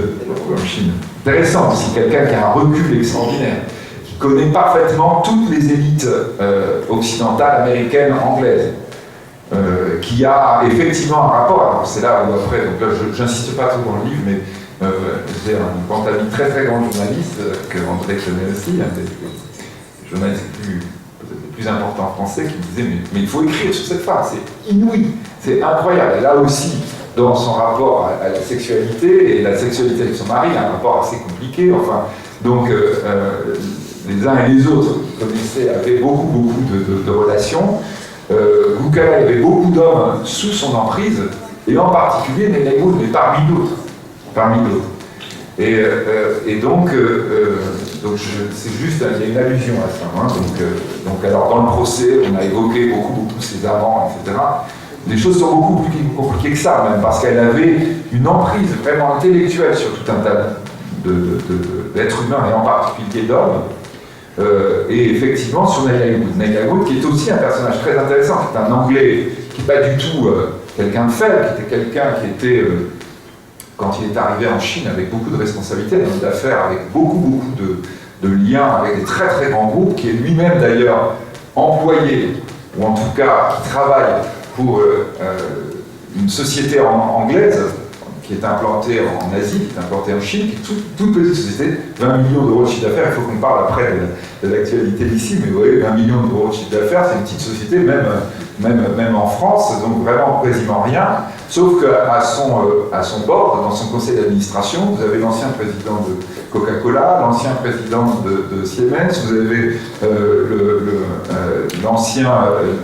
en Chine. Intéressant aussi, quelqu'un qui a un recul extraordinaire, qui connaît parfaitement toutes les élites occidentales, américaines, anglaises, qui a effectivement un rapport, alors c'est là où après, donc là j'insiste pas trop dans le livre, mais J'ai un grand ami très très grand journaliste, que André connaît aussi, un des journalistes peut-être les plus importants français, qui me disait mais il faut écrire sur cette femme, c'est inouï, c'est incroyable. Et là aussi, dans son rapport à la sexualité, et la sexualité avec son mari, un rapport assez compliqué, enfin, donc les uns et les autres avaient beaucoup de relations. Gukala avait beaucoup d'hommes sous son emprise, et en particulier Nelaïwood, mais parmi d'autres. Et donc c'est juste, il y a une allusion à ça. Hein, donc alors dans le procès, on a évoqué beaucoup ses amants, etc. Les choses sont beaucoup plus compliquées que ça, même, parce qu'elle avait une emprise vraiment intellectuelle sur tout un tas d'êtres humains, et en particulier d'hommes. Et effectivement, sur Nelaïwood, qui est aussi un personnage très intéressant, qui est un Anglais, qui n'est pas du tout quelqu'un de faible, qui était quelqu'un qui était, quand il est arrivé en Chine, avec beaucoup de responsabilités, un homme d'affaires, avec beaucoup de liens avec des très très grands groupes, qui est lui-même d'ailleurs employé, ou en tout cas qui travaille pour une société anglaise, qui est implantée en Asie, qui est implantée en Chine, qui est toute petite société, 20 millions d'euros de chiffre d'affaires. Il faut qu'on parle après de l'actualité d'ici, mais vous voyez, 20 millions d'euros de chiffre d'affaires, c'est une petite société, même en France, donc vraiment quasiment rien. Sauf qu'à son board, dans son conseil d'administration, vous avez l'ancien président de Coca-Cola, l'ancien président de Siemens, vous avez l'ancien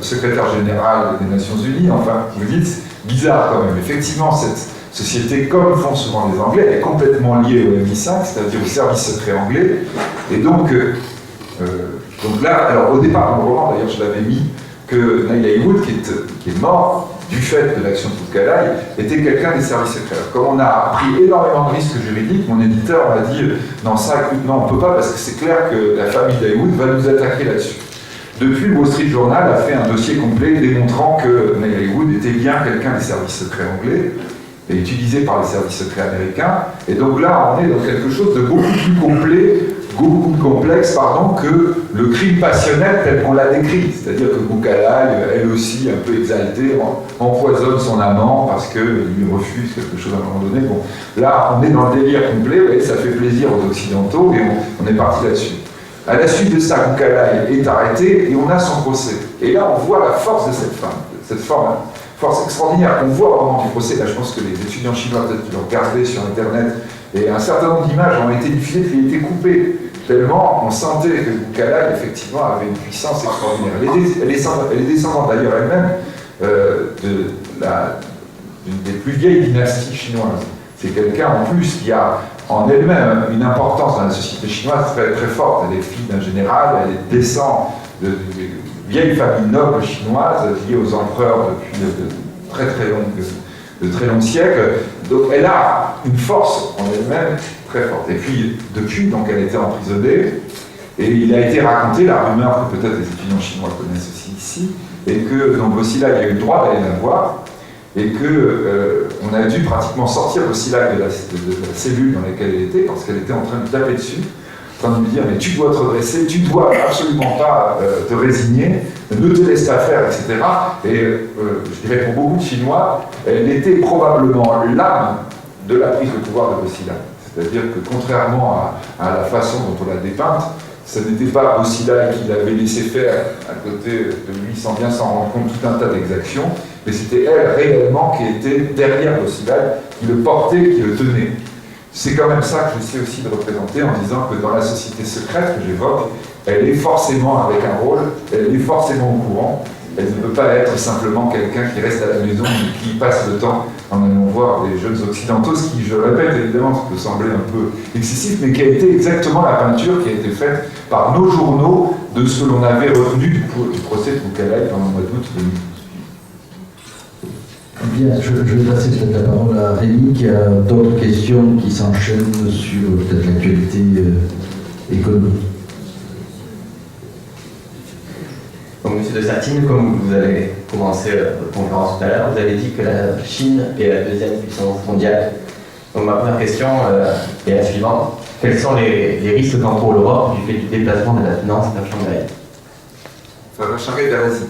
secrétaire général des Nations Unies. Enfin, vous dites, bizarre quand même. Effectivement, cette société, comme font souvent les Anglais, elle est complètement liée au MI5, c'est-à-dire au service secret anglais. Et donc là, alors au départ, dans le roman, d'ailleurs, je l'avais mis, que Nelaïwood, qui est mort du fait de l'action de Gukala, était quelqu'un des services secrets. Comme on a pris énormément de risques juridiques, mon éditeur m'a dit non, ça, écoute, non, on ne peut pas, parce que c'est clair que la famille Nelaïwood va nous attaquer là-dessus. Depuis, le Wall Street Journal a fait un dossier complet démontrant que Nelaïwood était bien quelqu'un des services secrets anglais, et utilisé par les services secrets américains. Et donc là, on est dans quelque chose de beaucoup plus complexe, que le crime passionnel tel qu'on l'a décrit. C'est-à-dire que Gukala, elle aussi, un peu exaltée, empoisonne son amant parce qu'il lui refuse quelque chose à un moment donné. Bon, là, on est dans le délire complet, et ça fait plaisir aux Occidentaux, et on est parti là-dessus. À la suite de ça, Gukala est arrêté, et on a son procès. Et là, on voit la force de cette femme, cette force extraordinaire qu'on voit au moment du procès. Là, je pense que les étudiants chinois, peut-être qu'ils l'ont regardé sur Internet, et un certain nombre d'images ont été diffusées, puis été coupées, tellement on sentait que Gukala, effectivement, avait une puissance extraordinaire. Elle est descendante d'ailleurs elle-même d'une des plus vieilles dynasties chinoises. C'est quelqu'un, en plus, qui a en elle-même une importance dans la société chinoise très, très forte. Elle est fille d'un général, elle descend de vieilles familles nobles chinoises liées aux empereurs depuis de très longs siècles. Donc elle a une force en elle-même très forte. Et puis depuis, donc elle a été emprisonnée, et il a été raconté la rumeur que peut-être les étudiants chinois connaissent aussi ici, et que donc Bosila, il a eu le droit d'aller la voir, et qu'on a dû pratiquement sortir Bosila de la cellule dans laquelle elle était, parce qu'elle était en train de taper dessus, en train de lui dire mais tu dois te redresser, tu dois absolument pas te résigner, ne te laisse pas faire, etc. Et je dirais pour beaucoup de Chinois, elle était probablement l'âme de la prise de pouvoir de Bosila. C'est-à-dire que contrairement à la façon dont on l'a dépeinte, ce n'était pas Bosila qui l'avait laissé faire à côté de lui sans bien s'en rendre compte tout un tas d'exactions, mais c'était elle réellement qui était derrière Bosila, qui le portait, qui le tenait. C'est quand même ça que j'essaie aussi de représenter en disant que dans la société secrète que j'évoque, elle est forcément avec un rôle, elle est forcément au courant, elle ne peut pas être simplement quelqu'un qui reste à la maison et qui passe le temps en allant voir des jeunes occidentaux, ce qui, je le répète évidemment, ça peut sembler un peu excessif, mais qui a été exactement la peinture qui a été faite par nos journaux de ce que l'on avait retenu du procès de Gukala pendant le mois d'août 2012. Bien, je vais passer peut-être la parole à Rémi qui a d'autres questions qui s'enchaînent sur peut-être l'actualité économique. Donc, Monsieur de Sartine, comme vous avez commencé votre conférence tout à l'heure, vous avez dit que la Chine est la deuxième puissance mondiale. Donc ma première question est la suivante. Quels sont les risques qu'encourt l'Europe du fait du déplacement de la finance vers Shanghai? Vers Shanghai, vers l'Asie.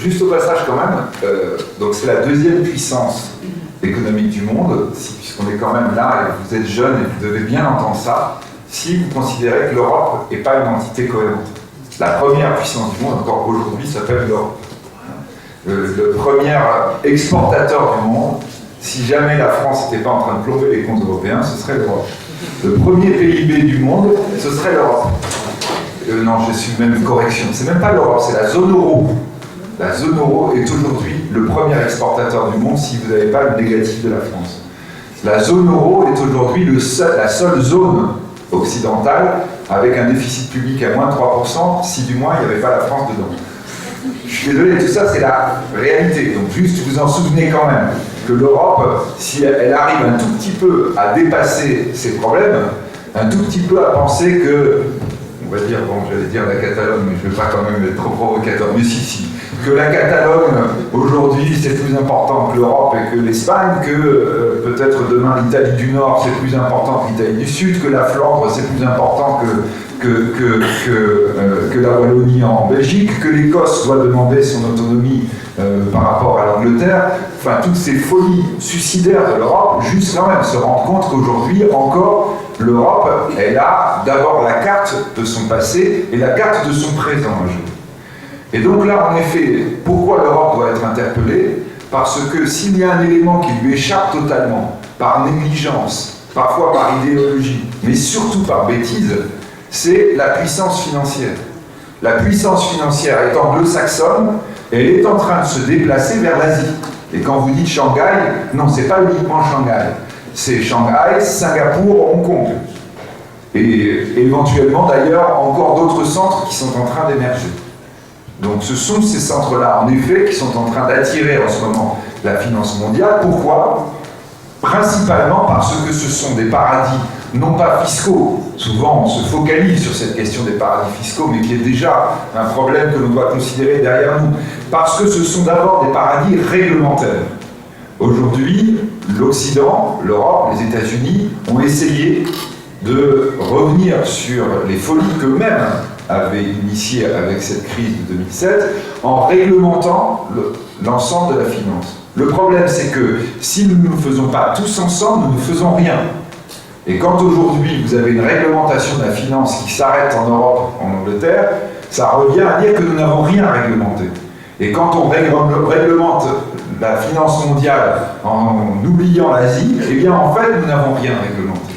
Juste au passage quand même, donc c'est la deuxième puissance économique du monde, puisqu'on est quand même là et vous êtes jeunes et vous devez bien entendre ça, si vous considérez que l'Europe n'est pas une entité cohérente. La première puissance du monde, encore aujourd'hui, s'appelle l'Europe. Le premier exportateur du monde, si jamais la France n'était pas en train de plomber les comptes européens, ce serait l'Europe. Le premier PIB du monde, ce serait l'Europe. Non, je suis même une correction. C'est même pas l'Europe, c'est la zone euro. La zone euro est aujourd'hui le premier exportateur du monde si vous n'avez pas le négatif de la France. La zone euro est aujourd'hui la seule zone occidentale avec un déficit public à moins de 3%, si du moins il n'y avait pas la France dedans. Je suis désolé, tout ça c'est la réalité. Donc juste vous en souvenez quand même que l'Europe, si elle arrive un tout petit peu à dépasser ses problèmes, un tout petit peu à penser que, on va dire, bon j'allais dire la Catalogne, mais je ne veux pas quand même être trop provocateur, mais si, que la Catalogne aujourd'hui c'est plus important que l'Europe et que l'Espagne, que peut-être demain l'Italie du Nord c'est plus important que l'Italie du Sud, que la Flandre c'est plus important que la Wallonie en Belgique, que l'Écosse doit demander son autonomie par rapport à l'Angleterre, enfin toutes ces folies suicidaires de l'Europe, juste quand même se rendre compte qu'aujourd'hui encore l'Europe, elle a d'abord la carte de son passé et la carte de son présent à jouer. Et donc là, en effet, pourquoi l'Europe doit être interpellée? Parce que s'il y a un élément qui lui échappe totalement, par négligence, parfois par idéologie, mais surtout par bêtise, c'est la puissance financière. La puissance financière est anglo-saxonne, elle est en train de se déplacer vers l'Asie. Et quand vous dites Shanghai, non, c'est pas uniquement Shanghai. C'est Shanghai, Singapour, Hong Kong. Et éventuellement d'ailleurs encore d'autres centres qui sont en train d'émerger. Donc ce sont ces centres-là, en effet, qui sont en train d'attirer en ce moment la finance mondiale. Pourquoi? Principalement parce que ce sont des paradis, non pas fiscaux. Souvent on se focalise sur cette question des paradis fiscaux, mais qui est déjà un problème que l'on doit considérer derrière nous. Parce que ce sont d'abord des paradis réglementaires. Aujourd'hui, l'Occident, l'Europe, les États-Unis ont essayé de revenir sur les folies qu'eux-mêmes avaient initiées avec cette crise de 2007 en réglementant l'ensemble de la finance. Le problème, c'est que si nous ne le faisons pas tous ensemble, nous ne faisons rien. Et quand aujourd'hui vous avez une réglementation de la finance qui s'arrête en Europe, en Angleterre, ça revient à dire que nous n'avons rien réglementé. Et quand on réglemente la finance mondiale en oubliant l'Asie, eh bien en fait nous n'avons rien réglementé.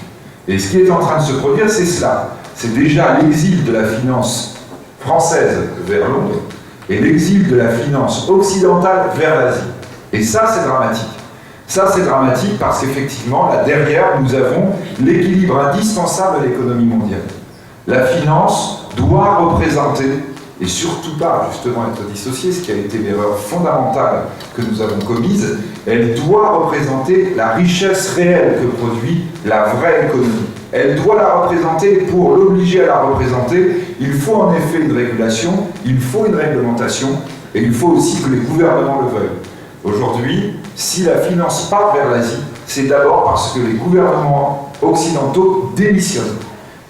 Et ce qui est en train de se produire, c'est cela. C'est déjà l'exil de la finance française vers Londres et l'exil de la finance occidentale vers l'Asie. Et ça, c'est dramatique. Ça, c'est dramatique parce qu'effectivement, là derrière, nous avons l'équilibre indispensable de l'économie mondiale. La finance doit représenter, et surtout pas justement être dissociée, ce qui a été l'erreur fondamentale que nous avons commise, elle doit représenter la richesse réelle que produit la vraie économie. Elle doit la représenter, et pour l'obliger à la représenter, il faut en effet une régulation, il faut une réglementation, et il faut aussi que les gouvernements le veuillent. Aujourd'hui, si la finance part vers l'Asie, c'est d'abord parce que les gouvernements occidentaux démissionnent.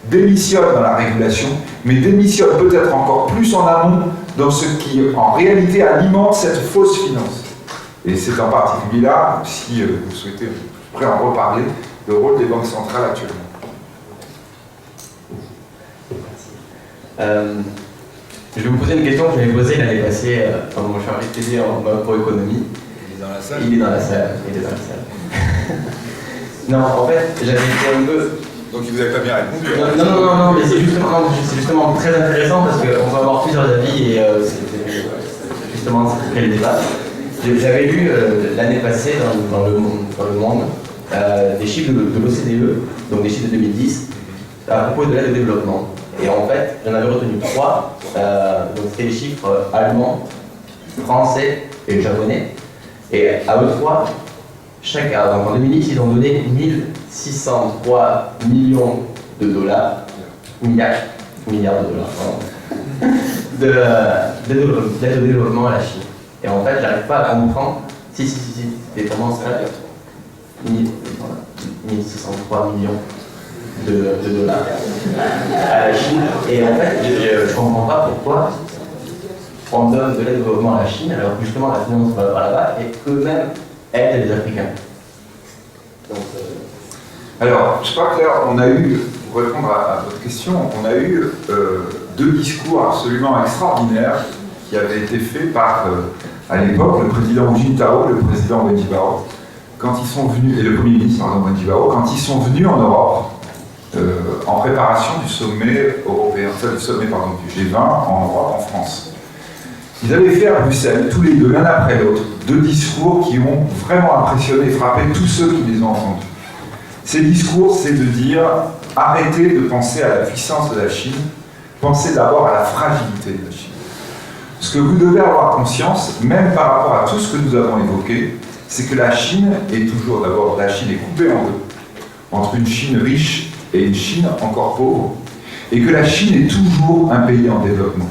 Démissionnent dans la régulation, mais démissionnent peut-être encore plus en amont dans ce qui, en réalité, alimente cette fausse finance. Et c'est en particulier là, si vous souhaitez, je pourrais en reparler, le rôle des banques centrales actuellement. Je vais vous poser une question que j'avais posée l'année passée quand je suis arrivé TD en macroéconomie. Il est dans la salle. Il est dans la salle. Il est dans la salle. Non, en fait, j'avais été un peu... Donc il vous avait pas bien répondu. Non, mais c'est justement très intéressant parce qu'on peut avoir plusieurs avis et c'est justement c'est le débat. J'avais lu l'année passée dans le Monde des chiffres de l'OCDE, donc des chiffres de 2010, à propos de l'aide au développement. Et en fait, j'en avais retenu 3, donc c'était les chiffres allemands, français et japonais. Et à eux 3, donc en 2010, ils ont donné 1603 millions de dollars, milliards de dollars, d'aide au développement à la Chine. Et en fait, j'arrive pas à comprendre, c'est vraiment ça, 1603 millions de dollars à la Chine. Et en fait, je ne comprends pas pourquoi on donne de l'aide au développement à la Chine, alors que justement la finance va par là-bas, et eux-mêmes aident les Africains. Alors, je crois que là, on a eu, pour répondre à votre question, on a eu deux discours absolument extraordinaires qui avaient été faits par, à l'époque, le président Hu Jintao, le président Wen Jiabao, quand ils sont venus, et le premier ministre Wen Jiabao, quand ils sont venus en Europe, en préparation du sommet européen, du sommet du G20 en Europe, en France. Ils avaient fait à Bruxelles, tous les deux, l'un après l'autre, deux discours qui ont vraiment impressionné et frappé tous ceux qui les ont entendus. Ces discours, c'est de dire arrêtez de penser à la puissance de la Chine, pensez d'abord à la fragilité de la Chine. Ce que vous devez avoir conscience, même par rapport à tout ce que nous avons évoqué, c'est que la Chine est toujours, d'abord, la Chine est coupée en deux, entre une Chine riche et une Chine encore pauvre, et que la Chine est toujours un pays en développement.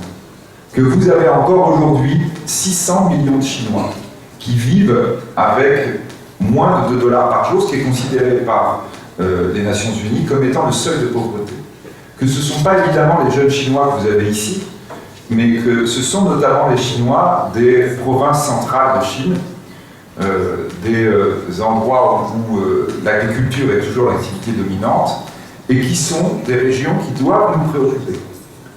Que vous avez encore aujourd'hui 600 millions de Chinois qui vivent avec moins de $2 par jour, ce qui est considéré par les Nations Unies comme étant le seuil de pauvreté. Que ce ne sont pas évidemment les jeunes Chinois que vous avez ici, mais que ce sont notamment les Chinois des provinces centrales de Chine, des endroits où l'agriculture est toujours l'activité dominante, et qui sont des régions qui doivent nous préoccuper.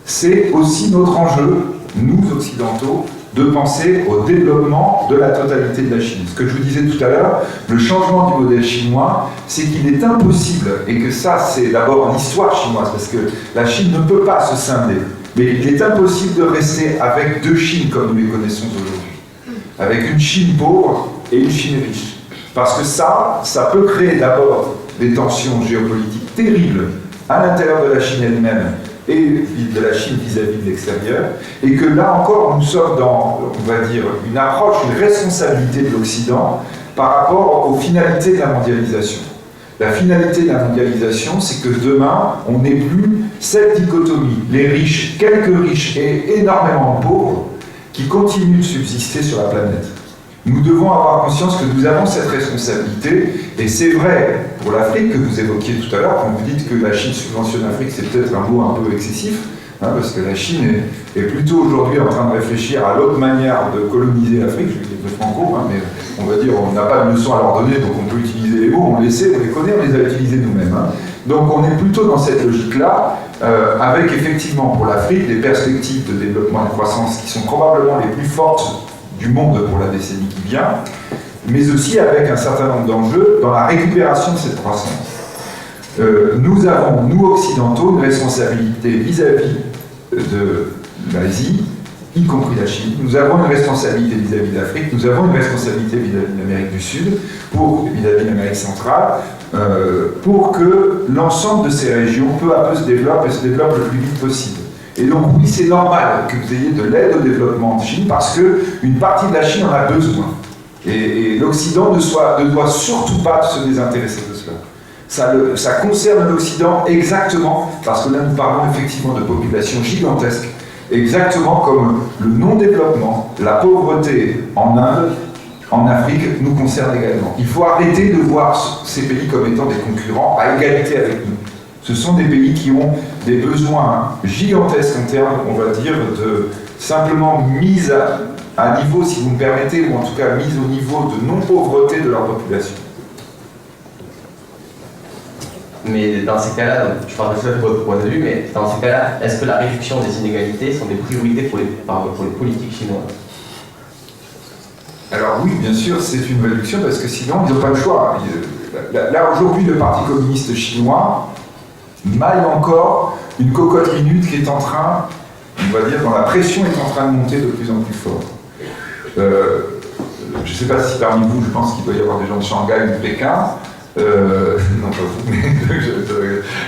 C'est aussi notre enjeu, nous occidentaux, de penser au développement de la totalité de la Chine. Ce que je vous disais tout à l'heure, le changement du modèle chinois, c'est qu'il est impossible, et que ça c'est d'abord en histoire chinoise, parce que la Chine ne peut pas se scinder, mais il est impossible de rester avec deux Chines comme nous les connaissons aujourd'hui, avec une Chine pauvre et une Chine riche. Parce que ça peut créer d'abord des tensions géopolitiques terribles à l'intérieur de la Chine elle-même, et de la Chine vis-à-vis de l'extérieur, et que là encore, nous sommes dans, on va dire, une approche, une responsabilité de l'Occident par rapport aux finalités de la mondialisation. La finalité de la mondialisation, c'est que demain, on n'ait plus cette dichotomie, les riches, quelques riches et énormément de pauvres, qui continuent de subsister sur la planète. Nous devons avoir conscience que nous avons cette responsabilité, et c'est vrai pour l'Afrique que vous évoquiez tout à l'heure, quand vous dites que la Chine subventionne l'Afrique, c'est peut-être un mot un peu excessif, parce que la Chine est plutôt aujourd'hui en train de réfléchir à l'autre manière de coloniser l'Afrique, je vais dire de Franco, mais on va dire on n'a pas de leçon à leur donner, donc on peut utiliser les mots, on les sait, on les connaît, on les a utilisés nous-mêmes. Donc on est plutôt dans cette logique-là, avec effectivement pour l'Afrique des perspectives de développement et de croissance qui sont probablement les plus fortes du monde pour la décennie qui vient, mais aussi avec un certain nombre d'enjeux dans la récupération de cette croissance. Nous avons, nous occidentaux, une responsabilité vis-à-vis de l'Asie, y compris la Chine. Nous avons une responsabilité vis-à-vis de l'Afrique, nous avons une responsabilité vis-à-vis de l'Amérique du Sud, vis-à-vis de l'Amérique centrale, pour que l'ensemble de ces régions, peu à peu, se développe et se développe le plus vite possible. Et donc oui, c'est normal que vous ayez de l'aide au développement en Chine parce qu'une partie de la Chine en a besoin. Et l'Occident ne doit surtout pas se désintéresser de cela. Ça concerne l'Occident exactement, parce que là nous parlons effectivement de populations gigantesques, exactement comme le non-développement, la pauvreté en Inde, en Afrique, nous concerne également. Il faut arrêter de voir ces pays comme étant des concurrents à égalité avec nous. Ce sont des pays qui ont des besoins gigantesques en termes, on va dire, de simplement mise à niveau, si vous me permettez, ou en tout cas mise au niveau de non-pauvreté de leur population. Mais dans ces cas-là, je parle de ça de votre point de vue, mais dans ces cas-là, est-ce que la réduction des inégalités sont des priorités pour les politiques chinoises? Alors oui, bien sûr, c'est une réduction parce que sinon, ils n'ont pas le choix. Là, aujourd'hui, le Parti communiste chinois maille encore une cocotte minute qui est en train, on va dire, dont la pression est en train de monter de plus en plus fort. Je ne sais pas si parmi vous, je pense qu'il doit y avoir des gens de Shanghai ou de Pékin, non pas vous,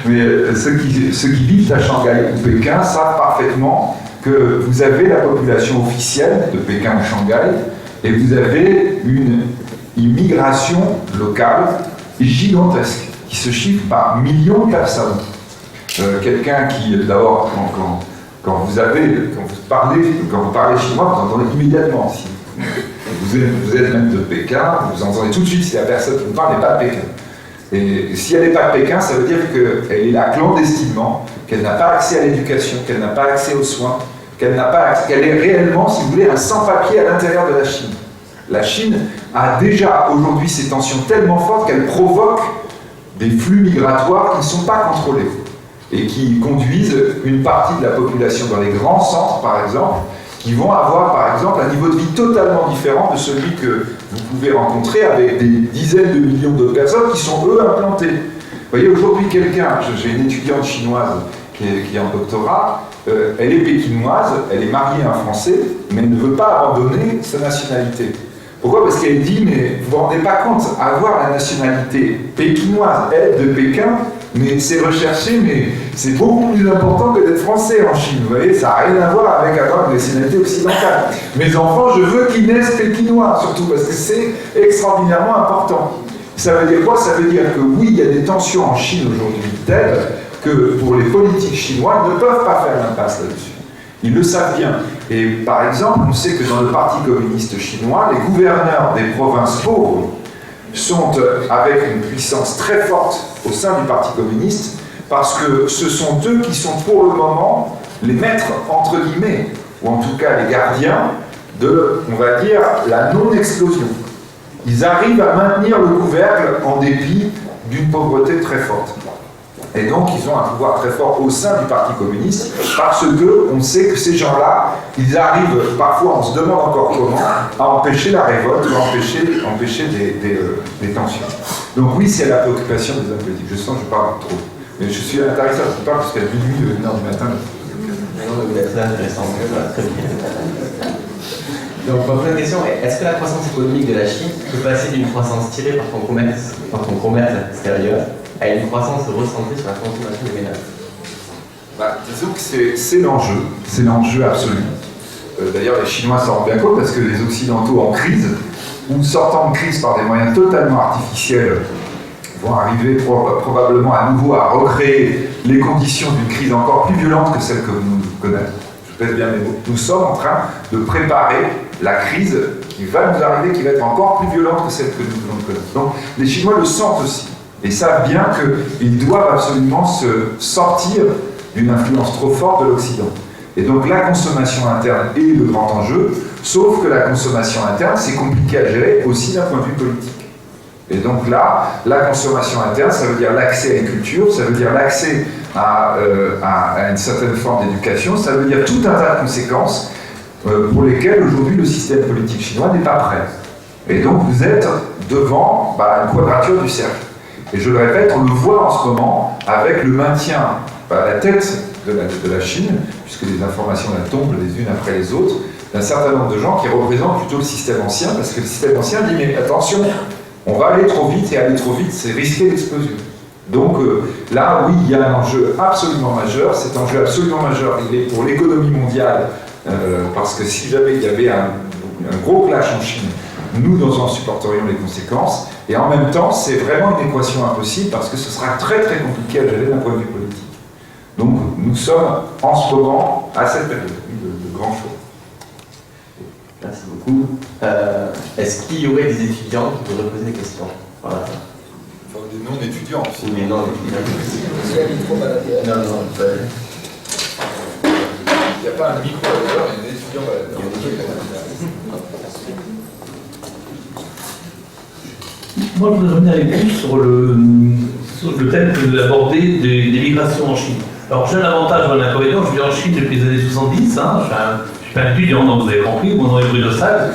mais ceux qui vivent à Shanghai ou Pékin savent parfaitement que vous avez la population officielle de Pékin ou Shanghai et vous avez une immigration locale gigantesque qui se chiffre par millions de personnes. Quelqu'un qui, d'abord, quand vous parlez chinois, vous entendez immédiatement. Si vous êtes même de Pékin, vous entendez tout de suite si la personne qui vous parle n'est pas de Pékin. Et si elle n'est pas de Pékin, ça veut dire qu'elle est là clandestinement, qu'elle n'a pas accès à l'éducation, qu'elle n'a pas accès aux soins, qu'elle est réellement, si vous voulez, un sans-papier à l'intérieur de la Chine. La Chine a déjà aujourd'hui ces tensions tellement fortes qu'elle provoque des flux migratoires qui ne sont pas contrôlés et qui conduisent une partie de la population dans les grands centres, par exemple, qui vont avoir, par exemple, un niveau de vie totalement différent de celui que vous pouvez rencontrer avec des dizaines de millions de personnes qui sont, eux, implantées. Vous voyez, aujourd'hui, j'ai une étudiante chinoise qui est en doctorat, elle est pékinoise, elle est mariée à un Français, mais elle ne veut pas abandonner sa nationalité. Pourquoi? Parce qu'elle dit, mais vous ne vous rendez pas compte, avoir la nationalité pékinoise, elle, de Pékin, mais c'est recherché, mais c'est beaucoup plus important que d'être français en Chine. Vous voyez, ça n'a rien à voir avec avoir une nationalité occidentale. Mes enfants, je veux qu'ils naissent pékinois, surtout parce que c'est extraordinairement important. Ça veut dire quoi? Ça veut dire que oui, il y a des tensions en Chine aujourd'hui telles que pour les politiques chinois, ils ne peuvent pas faire l'impasse là-dessus. Ils le savent bien. Et par exemple, on sait que dans le Parti communiste chinois, les gouverneurs des provinces pauvres sont avec une puissance très forte au sein du Parti communiste, parce que ce sont eux qui sont pour le moment les maîtres, entre guillemets, ou en tout cas les gardiens de, on va dire, la non-explosion. Ils arrivent à maintenir le couvercle en dépit d'une pauvreté très forte. Et donc, ils ont un pouvoir très fort au sein du Parti communiste, parce qu'on sait que ces gens-là, ils arrivent, parfois on se demande encore comment, à empêcher la révolte, à empêcher des tensions. Donc oui, c'est la préoccupation des hommes politiques. Je sens que je parle trop. Mais je suis intéressé à ce pas jusqu'à minuit, 1h du matin. Non, mais c'est intéressant, très bien. Donc, ma première question est, est-ce que la croissance économique de la Chine peut passer d'une croissance tirée par son commerce extérieur à une croissance recentrée sur la consommation des ménages? Disons que c'est l'enjeu absolu. D'ailleurs, les Chinois s'en rendent bien compte parce que les Occidentaux en crise, ou sortant de crise par des moyens totalement artificiels, vont arriver probablement à nouveau à recréer les conditions d'une crise encore plus violente que celle que nous connaissons. Je pèse bien mes mots. Nous sommes en train de préparer la crise qui va nous arriver, qui va être encore plus violente que celle que nous venons de connaître. Donc, les Chinois le sentent aussi. Et savent bien qu'ils doivent absolument se sortir d'une influence trop forte de l'Occident. Et donc la consommation interne est le grand enjeu, sauf que la consommation interne, c'est compliqué à gérer aussi d'un point de vue politique. Et donc là, la consommation interne, ça veut dire l'accès à une culture, ça veut dire l'accès à une certaine forme d'éducation, ça veut dire tout un tas de conséquences pour lesquelles aujourd'hui le système politique chinois n'est pas prêt. Et donc vous êtes devant une quadrature du cercle. Et je le répète, on le voit en ce moment avec le maintien à la tête de la Chine, puisque les informations la tombent les unes après les autres, d'un certain nombre de gens qui représentent plutôt le système ancien, parce que le système ancien dit mais attention, on va aller trop vite, et aller trop vite, c'est risquer l'explosion. Donc là, oui, il y a un enjeu absolument majeur. Cet enjeu absolument majeur, il est pour l'économie mondiale, parce que si jamais il y avait un gros clash en Chine, nous en supporterions les conséquences. Et en même temps, c'est vraiment une équation impossible parce que ce sera très très compliqué à gérer d'un point de vue politique. Donc nous sommes en ce moment à cette période de grand choix. Merci beaucoup. Est-ce qu'il y aurait des étudiants qui pourraient poser des questions? Voilà. Enfin, des non-étudiants aussi. Oui, mais non, étudiants. Non, il n'y a pas un micro baladeur, il y a des étudiants baladeurs. Moi, je voudrais revenir avec vous sur le thème que vous abordez des migrations en Chine. Alors, j'ai un avantage ou un inconvénient. Je vis en Chine depuis les années 70. Je ne suis pas étudiant, donc vous avez compris, mon nom est Bruno Salle.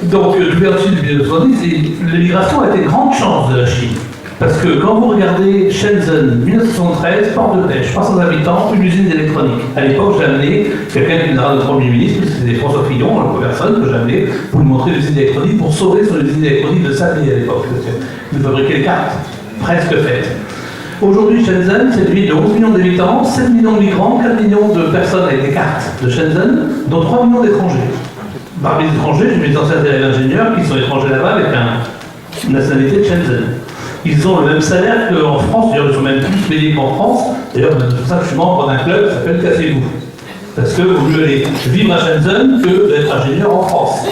Donc, je vis en Chine depuis les années 70 et l'immigration a été une grande chance de la Chine. Parce que quand vous regardez Shenzhen, 1973, port de pêche, 300 habitants, une usine d'électronique. À l'époque, j'ai amené quelqu'un qui viendra de notre Premier ministre, c'était François Fillon, la personne que j'ai amené pour lui montrer l'usine d'électronique, pour sauver son usine d'électronique de Saint-Denis à l'époque. Il fabriquait les cartes, presque faites. Aujourd'hui, Shenzhen, c'est une ville de 11 millions d'habitants, 7 millions de migrants, 4 millions de personnes avec des cartes de Shenzhen, dont 3 millions d'étrangers. Parmi les étrangers, j'ai mes anciens élèves ingénieurs qui sont étrangers là-bas avec une nationalité de Shenzhen. Ils ont le même salaire qu'en France, d'ailleurs ils sont même plus payés qu'en France. D'ailleurs, c'est pour ça que je suis membre d'un club qui s'appelle Cassez-vous. Parce que vaut mieux aller vivre à Shenzhen que d'être ingénieur en France.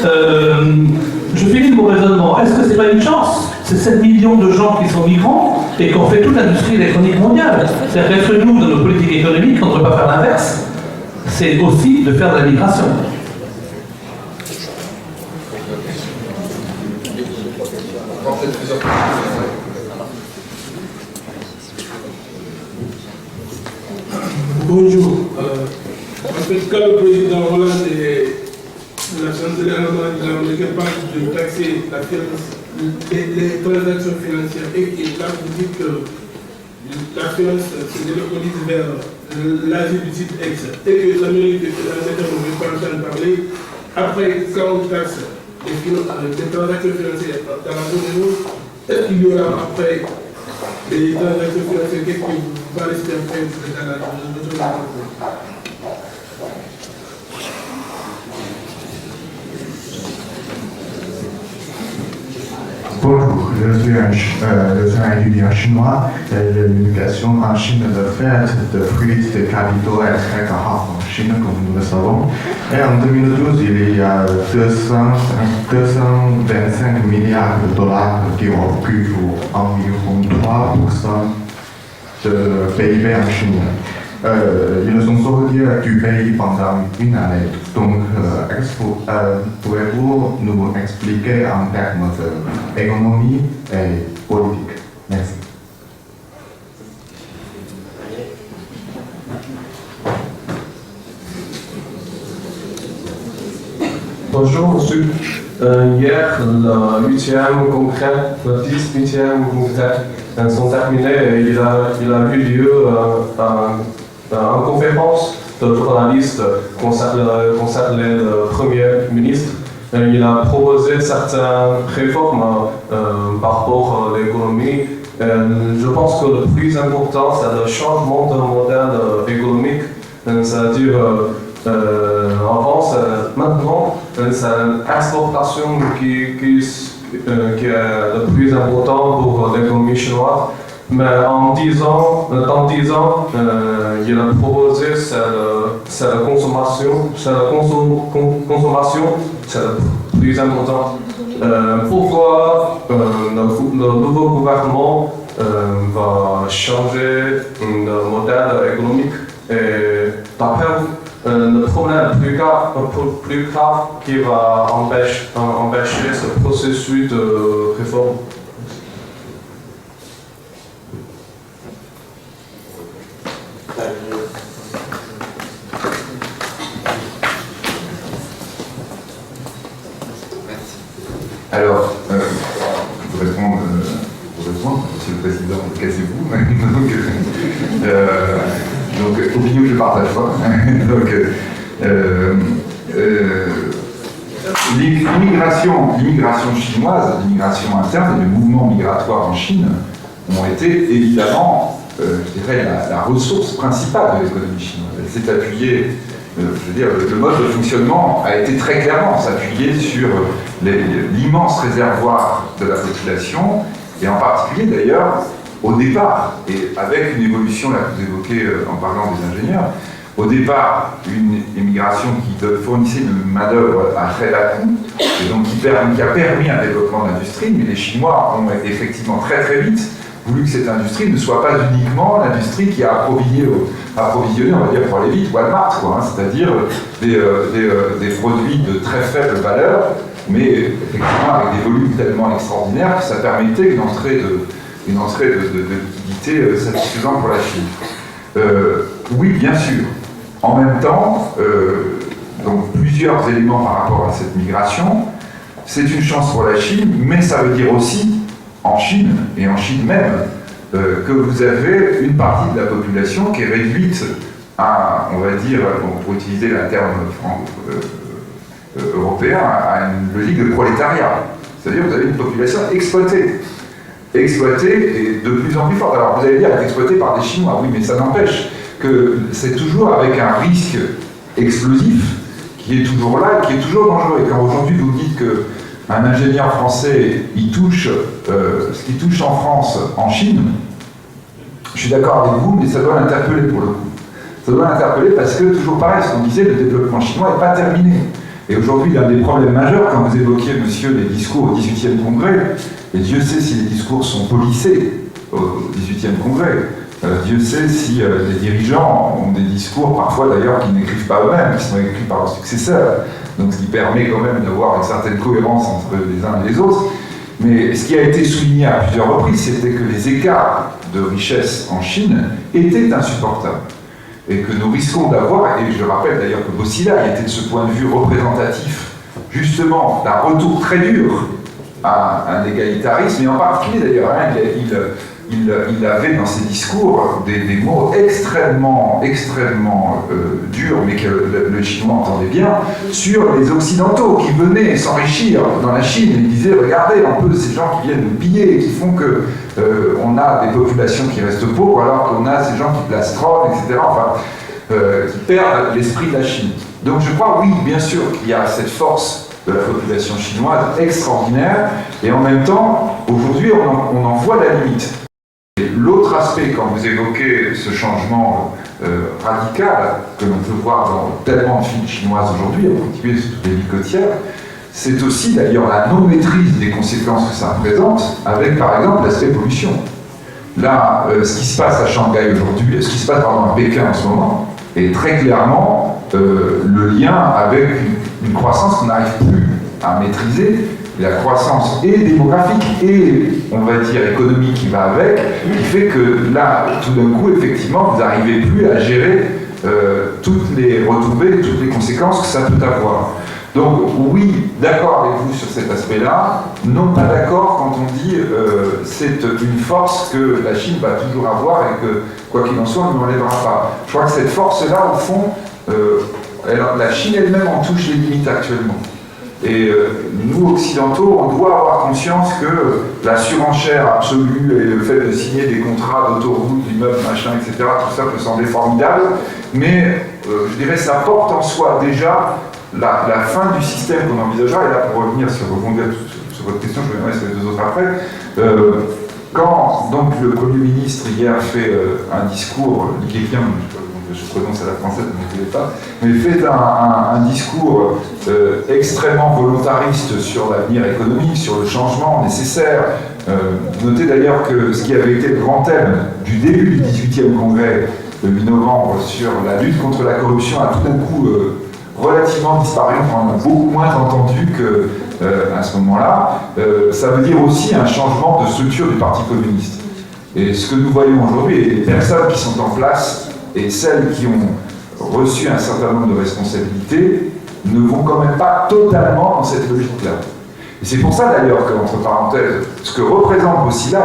Je finis mon raisonnement. Est-ce que c'est pas une chance? C'est 7 millions de gens qui sont migrants et qu'on fait toute l'industrie électronique mondiale. C'est-à-dire que nous, dans nos politiques économiques, on ne devrait pas faire l'inverse. C'est aussi de faire de la migration. Bonjour. En fait, quand le président Hollande et la chancelière américaine parlent de taxer la finance, les transactions financières, et là vous dites que la finance se délocalise vers l'Asie du Sud-Est et que l'Amérique latine ne veut pas entendre parler, après, quand on taxe les transactions financières dans la zone euro, est-ce qu'il y aura après les transactions financières, qu'est-ce que va rester après dans la zone euro? Bonjour, je suis un étudiant chinois et l'immigration en Chine de fait de fruits de capitaux est très rare en Chine, comme nous le savons. Et en 2012, il y a 225 milliards de dollars qui ont pris pour environ 3% de PIB en Chine. Ils sont sortis du pays pendant une année. Donc, pouvez-vous nous expliquer en termes d'économie et politique? Merci. Bonjour, monsieur. Hier, le 8e congrès, le 18e congrès sont terminés. Il a eu lieu en conférence de journalistes concernant le Premier ministre. Il a proposé certaines réformes par rapport à l'économie. Je pense que le plus important, c'est le changement de modèle économique. C'est-à-dire, en France, maintenant, c'est l'exportation qui est le plus important pour l'économie chinoise. Mais dans 10 ans, il a proposé c'est la consommation, c'est le plus important. Pourquoi le nouveau gouvernement va changer le modèle économique? Et d'après le problème plus grave qui va empêcher ce processus de réforme. Alors, pour répondre, Monsieur le Président, cassez-vous. Donc, opinion que je partage pas. L'immigration chinoise, l'immigration interne et le mouvement migratoire en Chine ont été évidemment, je dirais, la ressource principale de l'économie chinoise. Elle s'est appuyée, je veux dire, le mode de fonctionnement a été très clairement s'appuyer sur l'immense réservoir de la population, et en particulier d'ailleurs, au départ, et avec une évolution, là que vous évoquez en parlant des ingénieurs, au départ, une immigration qui fournissait une main-d'œuvre à très bas coût, et donc qui a permis un développement de l'industrie, mais les Chinois ont effectivement très vite voulu que cette industrie ne soit pas uniquement l'industrie qui a approvisionné, on va dire pour aller vite, Walmart, c'est-à-dire des produits de très faible valeur, mais effectivement avec des volumes tellement extraordinaires que ça permettait une entrée de liquidité satisfaisante pour la Chine. Oui, bien sûr. En même temps, donc plusieurs éléments par rapport à cette migration. C'est une chance pour la Chine, mais ça veut dire aussi, en Chine, et en Chine même, que vous avez une partie de la population qui est réduite à, on va dire, pour utiliser le terme européen, à une logique de prolétariat. C'est-à-dire que vous avez une population exploitée et de plus en plus forte. Alors vous allez dire, elle est exploitée par des Chinois, oui, mais ça n'empêche que c'est toujours avec un risque explosif qui est toujours là et qui est toujours dangereux. Et quand aujourd'hui vous dites qu'un ingénieur français, il touche ce qu'il touche en France, en Chine, je suis d'accord avec vous, mais ça doit l'interpeller pour le coup. Ça doit l'interpeller parce que, toujours pareil, ce qu'on disait, le développement chinois n'est pas terminé. Et aujourd'hui, l'un des problèmes majeurs, quand vous évoquiez, monsieur, les discours au 18e congrès, et Dieu sait si les discours sont polissés au 18e congrès, Dieu sait si les dirigeants ont des discours, parfois d'ailleurs, qu'ils n'écrivent pas eux-mêmes, qui sont écrits par leurs successeurs, donc ce qui permet quand même d'avoir une certaine cohérence entre les uns et les autres. Mais ce qui a été souligné à plusieurs reprises, c'était que les écarts de richesse en Chine étaient insupportables. et que nous risquons d'avoir, et je rappelle d'ailleurs que Bosila était de ce point de vue représentatif, justement, d'un retour très dur à un égalitarisme, et en particulier d'ailleurs, hein, il avait dans ses discours des mots extrêmement durs, mais que le chinois entendait bien, sur les Occidentaux qui venaient s'enrichir dans la Chine. Il disait, regardez un peu ces gens qui viennent nous piller, qui font que on a des populations qui restent pauvres, alors qu'on a ces gens qui plastronnent, etc., qui perdent l'esprit de la Chine. Donc je crois, oui, bien sûr, qu'il y a cette force de la population chinoise extraordinaire, et en même temps, aujourd'hui, on en voit la limite. L'autre aspect, quand vous évoquez ce changement radical que l'on peut voir dans tellement de films chinoises aujourd'hui, en particulier sur toutes les villes côtières, c'est aussi d'ailleurs la non-maîtrise des conséquences que ça représente, avec par exemple l'aspect pollution. Là, ce qui se passe à Shanghai aujourd'hui, ce qui se passe pardon, à Pékin en ce moment, est très clairement le lien avec une croissance qu'on n'arrive plus à maîtriser, la croissance et démographique et, on va dire, économique qui va avec, qui fait que là, tout d'un coup, effectivement, vous n'arrivez plus à gérer toutes les retombées, toutes les conséquences que ça peut avoir. Donc oui, d'accord avec vous sur cet aspect-là, non pas d'accord quand on dit c'est une force que la Chine va toujours avoir et que, quoi qu'il en soit, on ne l'enlèvera pas. Je crois que cette force-là, au fond, la Chine elle-même en touche les limites actuellement. Et nous, occidentaux, on doit avoir conscience que la surenchère absolue et le fait de signer des contrats d'autoroute, d'immeubles, machin, etc., tout ça peut sembler formidable, mais je dirais ça porte en soi déjà la fin du système qu'on envisagera. Et là, pour revenir sur votre question, je reviendrai sur les deux autres après. Quand donc le Premier ministre hier fait un discours, je prononce à la française, ne vous voulez pas, mais fait un discours extrêmement volontariste sur l'avenir économique, sur le changement nécessaire. Notez d'ailleurs que ce qui avait été le grand thème du début du 18e congrès le 8 novembre sur la lutte contre la corruption a tout d'un coup relativement disparu, on en a beaucoup moins entendu qu'à ce moment-là. Ça veut dire aussi un changement de structure du Parti communiste. Et ce que nous voyons aujourd'hui, et les personnes qui sont en place et celles qui ont reçu un certain nombre de responsabilités ne vont quand même pas totalement dans cette logique-là. Et c'est pour ça d'ailleurs qu'entre parenthèses, ce que représente Bossilai,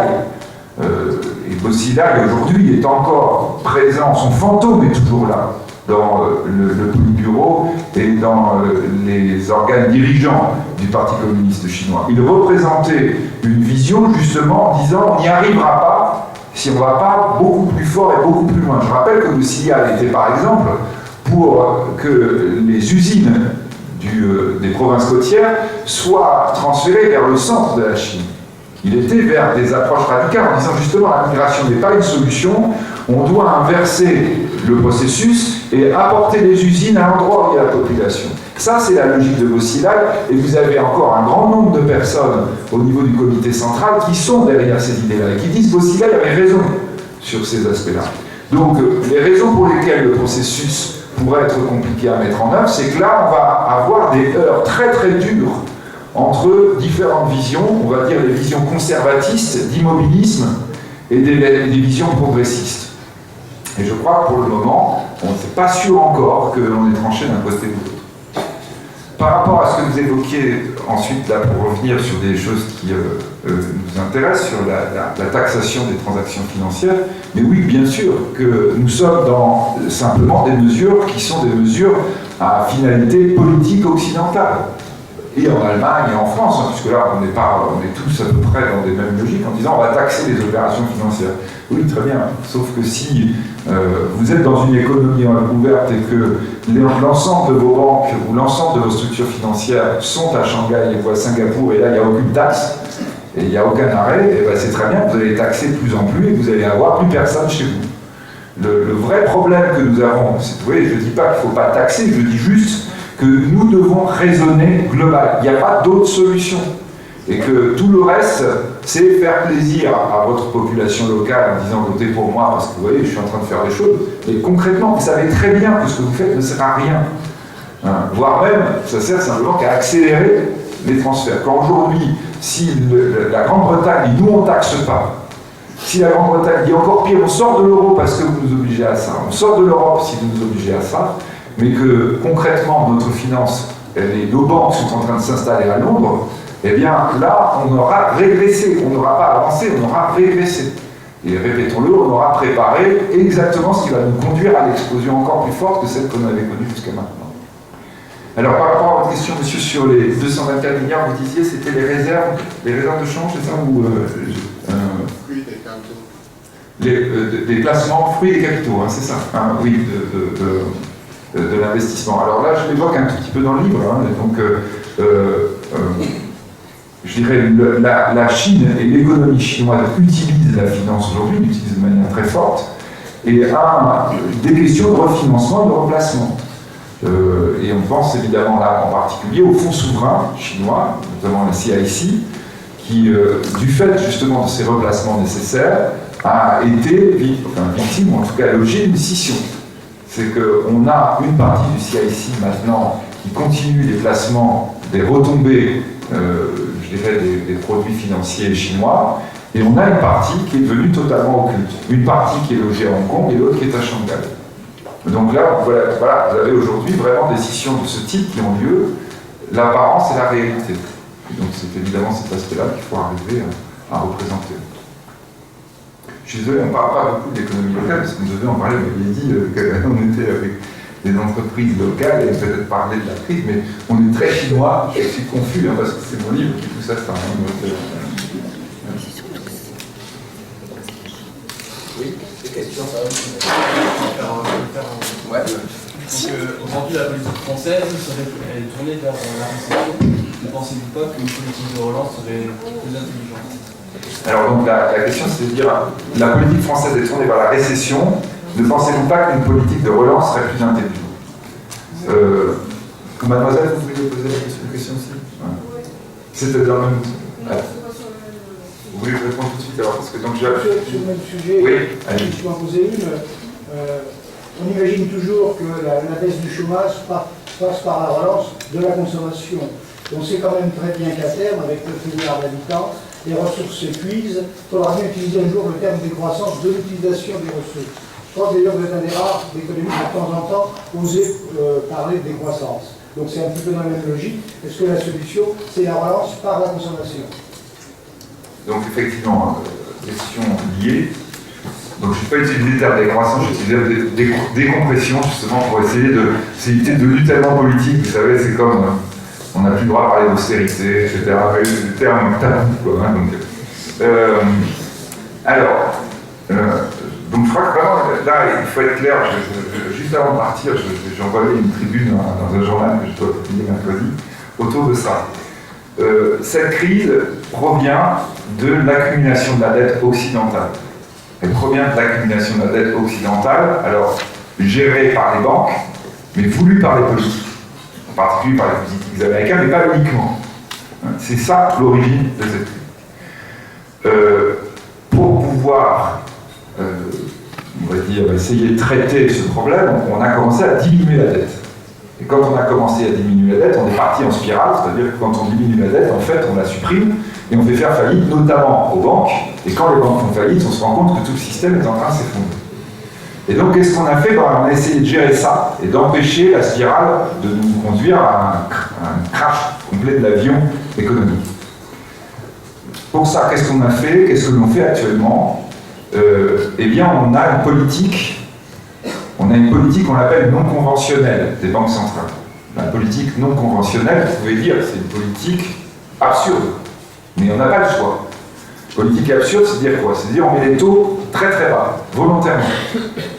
et Bossilai aujourd'hui est encore présent, son fantôme est toujours là, dans le Politburo et dans les organes dirigeants du Parti communiste chinois. Il représentait une vision justement en disant on n'y arrivera pas si on ne va pas beaucoup plus fort et beaucoup plus loin. Je rappelle que Bossilai était par exemple pour que les usines des provinces côtières soient transférées vers le centre de la Chine. Il était vers des approches radicales en disant justement la migration n'est pas une solution, on doit inverser le processus et apporter les usines à l'endroit où il y a la population. Ça, c'est la logique de Bossilai, et vous avez encore un grand nombre de personnes au niveau du comité central qui sont derrière ces idées-là et qui disent que Bossilai avait raison sur ces aspects-là. Donc, les raisons pour lesquelles le processus pourrait être compliqué à mettre en œuvre, c'est que là, on va avoir des heurts très très durs entre différentes visions, on va dire les visions conservatistes, d'immobilisme, et des visions progressistes. Et je crois que pour le moment, on n'est pas sûr encore que l'on est tranché d'un côté ou de l'autre. Par rapport à ce que vous évoquiez ensuite, là, pour revenir sur des choses qui nous intéressent, sur la taxation des transactions financières, mais oui, bien sûr, que nous sommes dans simplement des mesures qui sont des mesures à finalité politique occidentale. Et en Allemagne et en France, hein, puisque là, on est tous à peu près dans des mêmes logiques, en disant on va taxer les opérations financières. Oui, très bien, sauf que si vous êtes dans une économie ouverte et que l'ensemble de vos banques ou l'ensemble de vos structures financières sont à Shanghai ou à Singapour, et là, il n'y a aucune taxe, et il n'y a aucun arrêt, et ben, c'est très bien, vous allez taxer de plus en plus, et vous allez avoir plus personne chez vous. Le vrai problème que nous avons, vous voyez, je ne dis pas qu'il ne faut pas taxer, je dis juste que nous devons raisonner global. Il n'y a pas d'autre solution. Et que tout le reste, c'est faire plaisir à votre population locale en disant votez pour moi parce que vous voyez, je suis en train de faire des choses. Mais concrètement, vous savez très bien que ce que vous faites ne sert à rien. Hein, voire même, ça sert simplement qu'à accélérer les transferts. Quand aujourd'hui, si la Grande-Bretagne dit nous on ne taxe pas, Si la Grande-Bretagne dit encore pire, on sort de l'euro parce que vous nous obligez à ça, on sort de l'Europe si vous nous obligez à ça, mais que concrètement notre finance, nos banques sont en train de s'installer à Londres, eh bien là on aura régressé, on n'aura pas avancé, on aura régressé. Et répétons-le, on aura préparé exactement ce qui va nous conduire à l'explosion encore plus forte que celle qu'on avait connue jusqu'à maintenant. Alors par rapport à votre question, monsieur, sur les 224 milliards, vous disiez c'était les réserves de change, c'est ça ou des placements fruits des capitaux, hein, c'est ça, hein, oui, de l'investissement. Alors là, je l'évoque un tout petit peu dans le livre, hein, donc je dirais la Chine et l'économie chinoise utilisent la finance aujourd'hui, l'utilisent de manière très forte, et a des questions de refinancement et de remplacement. Et on pense évidemment là en particulier aux fonds souverains chinois, notamment la CIC, qui, du fait justement de ces replacements nécessaires, a été victime, ou en tout cas l'objet d'une scission. C'est qu'on a une partie du CIC maintenant qui continue les placements des retombées, je dirais, des produits financiers chinois, et on a une partie qui est devenue totalement occulte. Une partie qui est logée à Hong Kong et l'autre qui est à Shanghai. Donc là, voilà, vous avez aujourd'hui vraiment des scissions de ce type qui ont lieu, l'apparence et la réalité. Donc c'est évidemment cet aspect-là qu'il faut arriver à représenter. Je suis désolé, on ne parle pas beaucoup de l'économie locale, parce que nous devions en parler, vous l'aviez dit, qu'on était avec des entreprises locales et peut-être parler de la crise, mais on est très chinois, je suis confus, hein, parce que c'est mon livre qui pousse à ça. Oui, des questions, ça va. Ouais. Aujourd'hui, la politique française elle est tournée vers la récession. Ne pensez-vous pas qu'une politique de relance serait plus intelligente? Alors donc la question c'est de dire, la politique française est tournée vers la récession, ne pensez-vous pas qu'une politique de relance serait plus intelligente? Mademoiselle, vous voulez poser la question aussi? Ouais. C'était dans le même... Ouais. Vous voulez répondre tout de suite alors, parce que donc sur le même sujet, oui, je vais en poser une. On imagine toujours que la baisse du chômage passe par la relance de la consommation. On sait quand même très bien qu'à terme, avec 9 milliards d'habitants, les ressources s'épuisent. Il faudra bien utiliser un jour le terme décroissance de l'utilisation des ressources. Je pense d'ailleurs que vous êtes un des rares d'économistes de temps en temps oser parler de décroissance. Donc c'est un petit peu dans la même logique. Est-ce que la solution, c'est la relance par la consommation? Donc effectivement, question liée. Donc je ne vais pas utiliser le terme décroissance, je vais utiliser décompression justement pour essayer d'éviter de luttellement politique. Vous savez, c'est comme on n'a plus le droit de parler d'austérité, etc. Le terme tabou, quoi. Hein, donc je crois que vraiment, là, il faut être clair. Juste avant de partir, j'ai envoyé une tribune dans un journal que je dois publier mercredi autour de ça. Cette crise provient de l'accumulation de la dette occidentale. Elle provient de l'accumulation de la dette occidentale, alors gérée par les banques, mais voulue par les politiques, en particulier par les politiques américains, mais pas uniquement. C'est ça l'origine de cette crise. Pour pouvoir, on va dire, essayer de traiter ce problème, on a commencé à diminuer la dette. Et quand on a commencé à diminuer la dette, on est parti en spirale, c'est-à-dire que quand on diminue la dette, en fait, on la supprime et on fait faire faillite, notamment aux banques. Et quand les banques font faillite, on se rend compte que tout le système est en train de s'effondrer. Et donc, qu'est-ce qu'on a fait? On a essayé de gérer ça et d'empêcher la spirale de nous conduire à un crash complet de l'avion économique. Pour ça, qu'est-ce qu'on a fait? Qu'est-ce que l'on fait actuellement? Eh bien, on a une politique qu'on appelle non conventionnelle des banques centrales. La politique non conventionnelle, vous pouvez dire, c'est une politique absurde, mais on n'a pas le choix. Politique absurde, c'est dire quoi? C'est dire on met les taux très très bas, volontairement.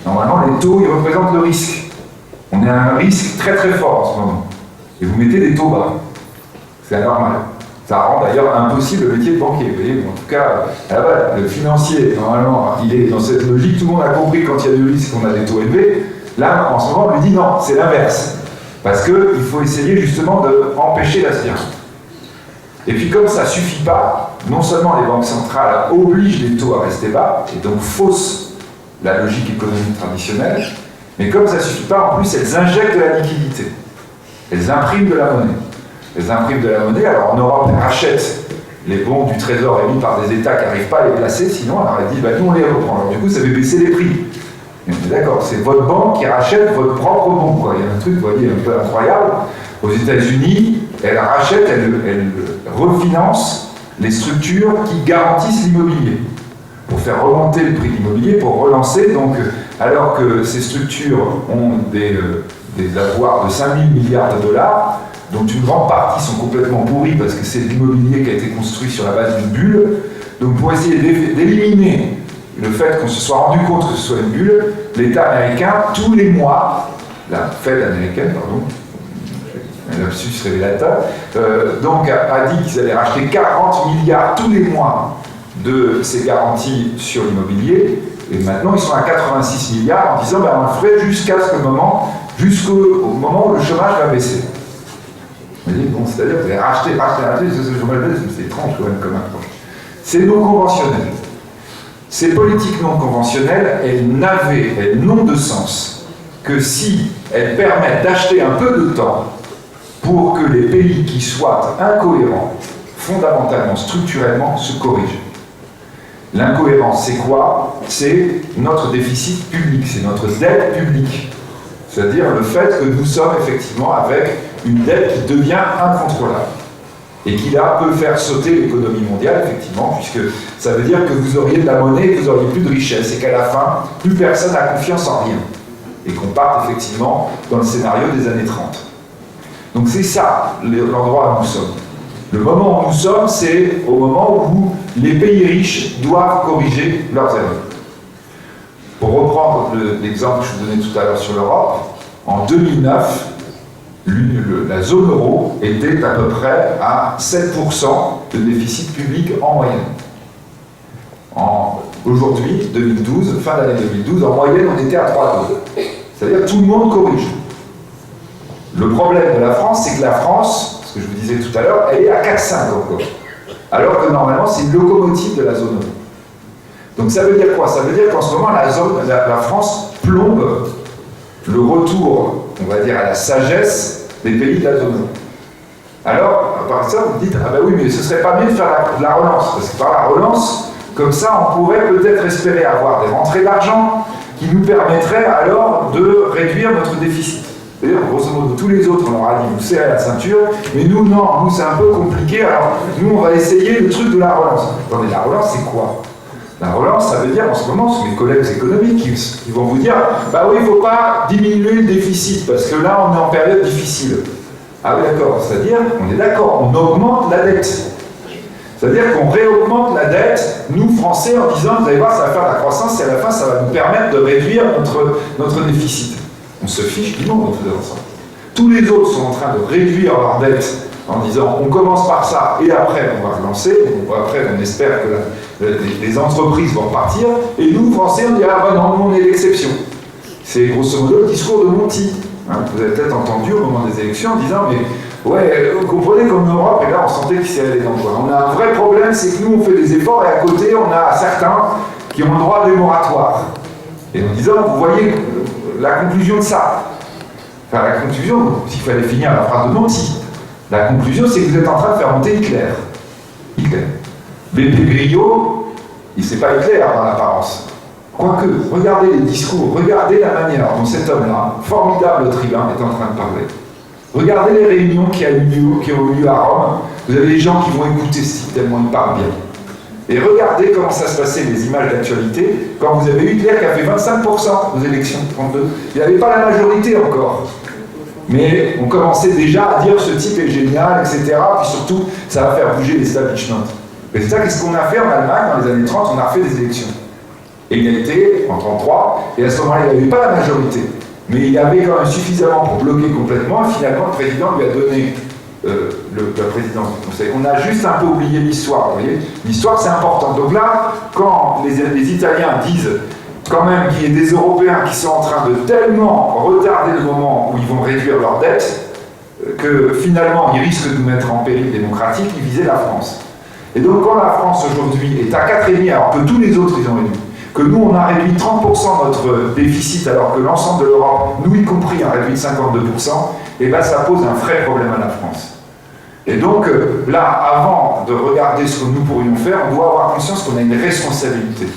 Normalement, les taux, ils représentent le risque. On est à un risque très très fort en ce moment. Et vous mettez des taux bas. C'est anormal. Ça rend d'ailleurs impossible le métier de banquier. Vous voyez, en tout cas, le financier, normalement, il est dans cette logique. Tout le monde a compris quand il y a du risque qu'on a des taux élevés. Là, en ce moment, on lui dit non, c'est l'inverse. Parce qu'il faut essayer justement d'empêcher la spirale. Et puis comme ça ne suffit pas, non seulement les banques centrales obligent les taux à rester bas, et donc faussent la logique économique traditionnelle, mais comme ça ne suffit pas, en plus elles injectent de la liquidité. Elles impriment de la monnaie. Elles impriment de la monnaie, alors en Europe, elles rachètent les bons du Trésor émis par des États qui n'arrivent pas à les placer, sinon on aurait dit, bah, nous on les reprend. Alors du coup, ça fait baisser les prix. Et on est d'accord, c'est votre banque qui rachète votre propre bon, quoi. Il y a un truc, vous voyez, un peu incroyable. Aux États-Unis, elle rachète, elle refinance les structures qui garantissent l'immobilier pour faire remonter le prix de l'immobilier, pour relancer. Donc, alors que ces structures ont des avoirs de 5 000 milliards de dollars, dont une grande partie sont complètement pourris parce que c'est de l'immobilier qui a été construit sur la base d'une bulle. Donc, pour essayer d'éliminer le fait qu'on se soit rendu compte que ce soit une bulle, l'État américain, tous les mois, la Fed américaine, pardon, un lapsus révélateur, donc a dit qu'ils allaient racheter 40 milliards tous les mois de ces garanties sur l'immobilier, et maintenant ils sont à 86 milliards en disant ben, on le ferait jusqu'au moment où le chômage va baisser. On dit, bon, c'est-à-dire que vous allez racheter, ce chômage baisse, c'est étrange quand même comme approche. C'est non conventionnel. Ces politiques non conventionnelles, elles n'ont de sens que si elles permettent d'acheter un peu de temps pour que les pays qui soient incohérents, fondamentalement, structurellement, se corrigent. L'incohérence, c'est quoi? C'est notre déficit public, c'est notre dette publique. C'est-à-dire le fait que nous sommes effectivement avec une dette qui devient incontrôlable. Et qui là peut faire sauter l'économie mondiale, effectivement, puisque ça veut dire que vous auriez de la monnaie et que vous n'auriez plus de richesse, et qu'à la fin, plus personne n'a confiance en rien. Et qu'on parte effectivement dans le scénario des années 30. Donc c'est ça l'endroit où nous sommes. Le moment où nous sommes, c'est au moment où les pays riches doivent corriger leurs erreurs. Pour reprendre l'exemple que je vous donnais tout à l'heure sur l'Europe, en 2009, la zone euro était à peu près à 7% de déficit public en moyenne. Aujourd'hui, 2012, fin d'année 2012, en moyenne, on était à 3,2. C'est-à-dire que tout le monde corrige. Le problème de la France, c'est que la France, ce que je vous disais tout à l'heure, elle est à 4,5 encore. Alors que normalement, c'est une locomotive de la zone euro. Donc ça veut dire quoi? Ça veut dire qu'en ce moment, la France plombe le retour, on va dire, à la sagesse des pays de la zone euro. Alors, par exemple, vous dites, ah ben oui, mais ce serait pas mieux de faire de la relance, parce que par la relance, comme ça, on pourrait peut-être espérer avoir des rentrées d'argent qui nous permettraient alors de réduire notre déficit. C'est-à-dire, grosso modo, tous les autres, on leur a dit, vous serrez la ceinture, mais nous, non, nous, c'est un peu compliqué, alors nous, on va essayer le truc de la relance. Attendez, la relance, c'est quoi? La relance, ça veut dire, en ce moment, ce sont mes collègues économiques qui vont vous dire, bah oui, il ne faut pas diminuer le déficit, parce que là, on est en période difficile. Ah oui, d'accord, c'est-à-dire, on est d'accord, on augmente la dette. C'est-à-dire qu'on réaugmente la dette, nous, Français, en disant, vous allez voir, ça va faire la croissance, et à la fin, ça va nous permettre de réduire notre déficit. On se fiche du monde en faisant ça. Tous les autres sont en train de réduire leur dette en disant, on commence par ça, et après, on va relancer, après, on espère que les entreprises vont repartir, et nous, Français, on dit, ah ben non, nous, on est l'exception. C'est grosso modo le discours de Monti. Hein, vous avez peut-être entendu au moment des élections en disant, mais ouais, vous comprenez qu'en Europe, et là on sentait qu'il s'est allé dans le coin. On a un vrai problème, c'est que nous on fait des efforts et à côté on a certains qui ont le droit des moratoires. Et en disant, vous voyez la conclusion de ça. Enfin, la conclusion, s'il fallait finir la phrase de Monti, la conclusion c'est que vous êtes en train de faire monter Hitler. Hitler. BP Grillo, c'est pas Hitler dans l'apparence. Quoique, regardez les discours, regardez la manière dont cet homme-là, formidable tribun, est en train de parler. Regardez les réunions qui ont eu lieu à Rome. Vous avez des gens qui vont écouter ce type tellement il parle bien. Et regardez comment ça se passait, les images d'actualité, quand vous avez Hitler qui a fait 25% aux élections 32. Il n'avait pas la majorité encore. Mais on commençait déjà à dire ce type est génial, etc. Puis surtout, ça va faire bouger l'establishment. Et c'est ça, qu'est-ce qu'on a fait en Allemagne dans les années 30? On a refait des élections. Égalité en 1933, et à ce moment-là, il n'y avait pas la majorité. Mais il y avait quand même suffisamment pour bloquer complètement, et finalement, le président lui a donné la présidence du Conseil. On a juste un peu oublié l'histoire, vous voyez. L'histoire, c'est important. Donc là, quand les Italiens disent quand même qu'il y a des Européens qui sont en train de tellement retarder le moment où ils vont réduire leur dette, que finalement, ils risquent de nous mettre en péril démocratique, ils visaient la France. Et donc, quand la France, aujourd'hui, est à 4,5, alors que tous les autres, ils ont réduit, que nous, on a réduit 30% notre déficit, alors que l'ensemble de l'Europe, nous y compris, a réduit de 52%, et bien ça pose un vrai problème à la France. Et donc là, avant de regarder ce que nous pourrions faire, on doit avoir conscience qu'on a une responsabilité.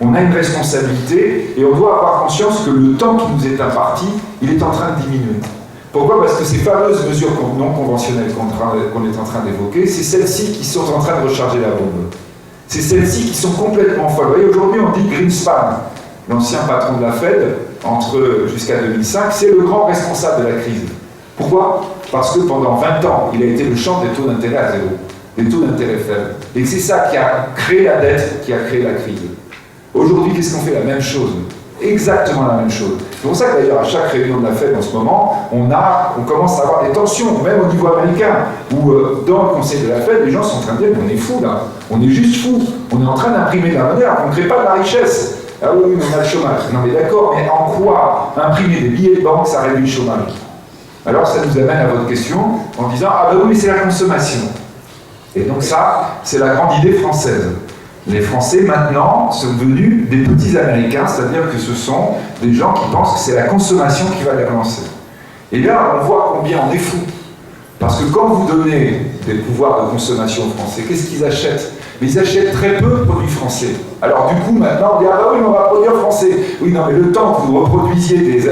On a une responsabilité et on doit avoir conscience que le temps qui nous est imparti, il est en train de diminuer. Pourquoi? Parce que ces fameuses mesures non conventionnelles qu'on est en train d'évoquer, c'est celles-ci qui sont en train de recharger la bombe. C'est celles-ci qui sont complètement folles. Vous voyez, aujourd'hui, on dit Greenspan, l'ancien patron de la Fed, jusqu'à 2005, c'est le grand responsable de la crise. Pourquoi? Parce que pendant 20 ans, il a été le champ des taux d'intérêt à zéro, des taux d'intérêt faibles. Et c'est ça qui a créé la dette, qui a créé la crise. Aujourd'hui, qu'est-ce qu'on fait? La même chose. Exactement la même chose. C'est pour ça que d'ailleurs, à chaque réunion de la Fed en ce moment, on commence à avoir des tensions, même au niveau américain, où dans le conseil de la Fed, les gens sont en train de dire qu'on est fous là, on est juste fous, on est en train d'imprimer de la monnaie, on ne crée pas de la richesse. Ah oui, on a le chômage. Non mais d'accord, mais en quoi imprimer des billets de banque, ça réduit le chômage? Alors ça nous amène à votre question en disant, ah ben oui, mais c'est la consommation. Et donc ça, c'est la grande idée française. Les Français, maintenant, sont devenus des petits Américains, c'est-à-dire que ce sont des gens qui pensent que c'est la consommation qui va les relancer. Et là, on voit combien on est fou. Parce que quand vous donnez des pouvoirs de consommation aux Français, qu'est-ce qu'ils achètent? Mais ils achètent très peu de produits français. Alors du coup, maintenant, on dit, ah bah oui, on va produire français. Oui, non, mais le temps que vous reproduisiez des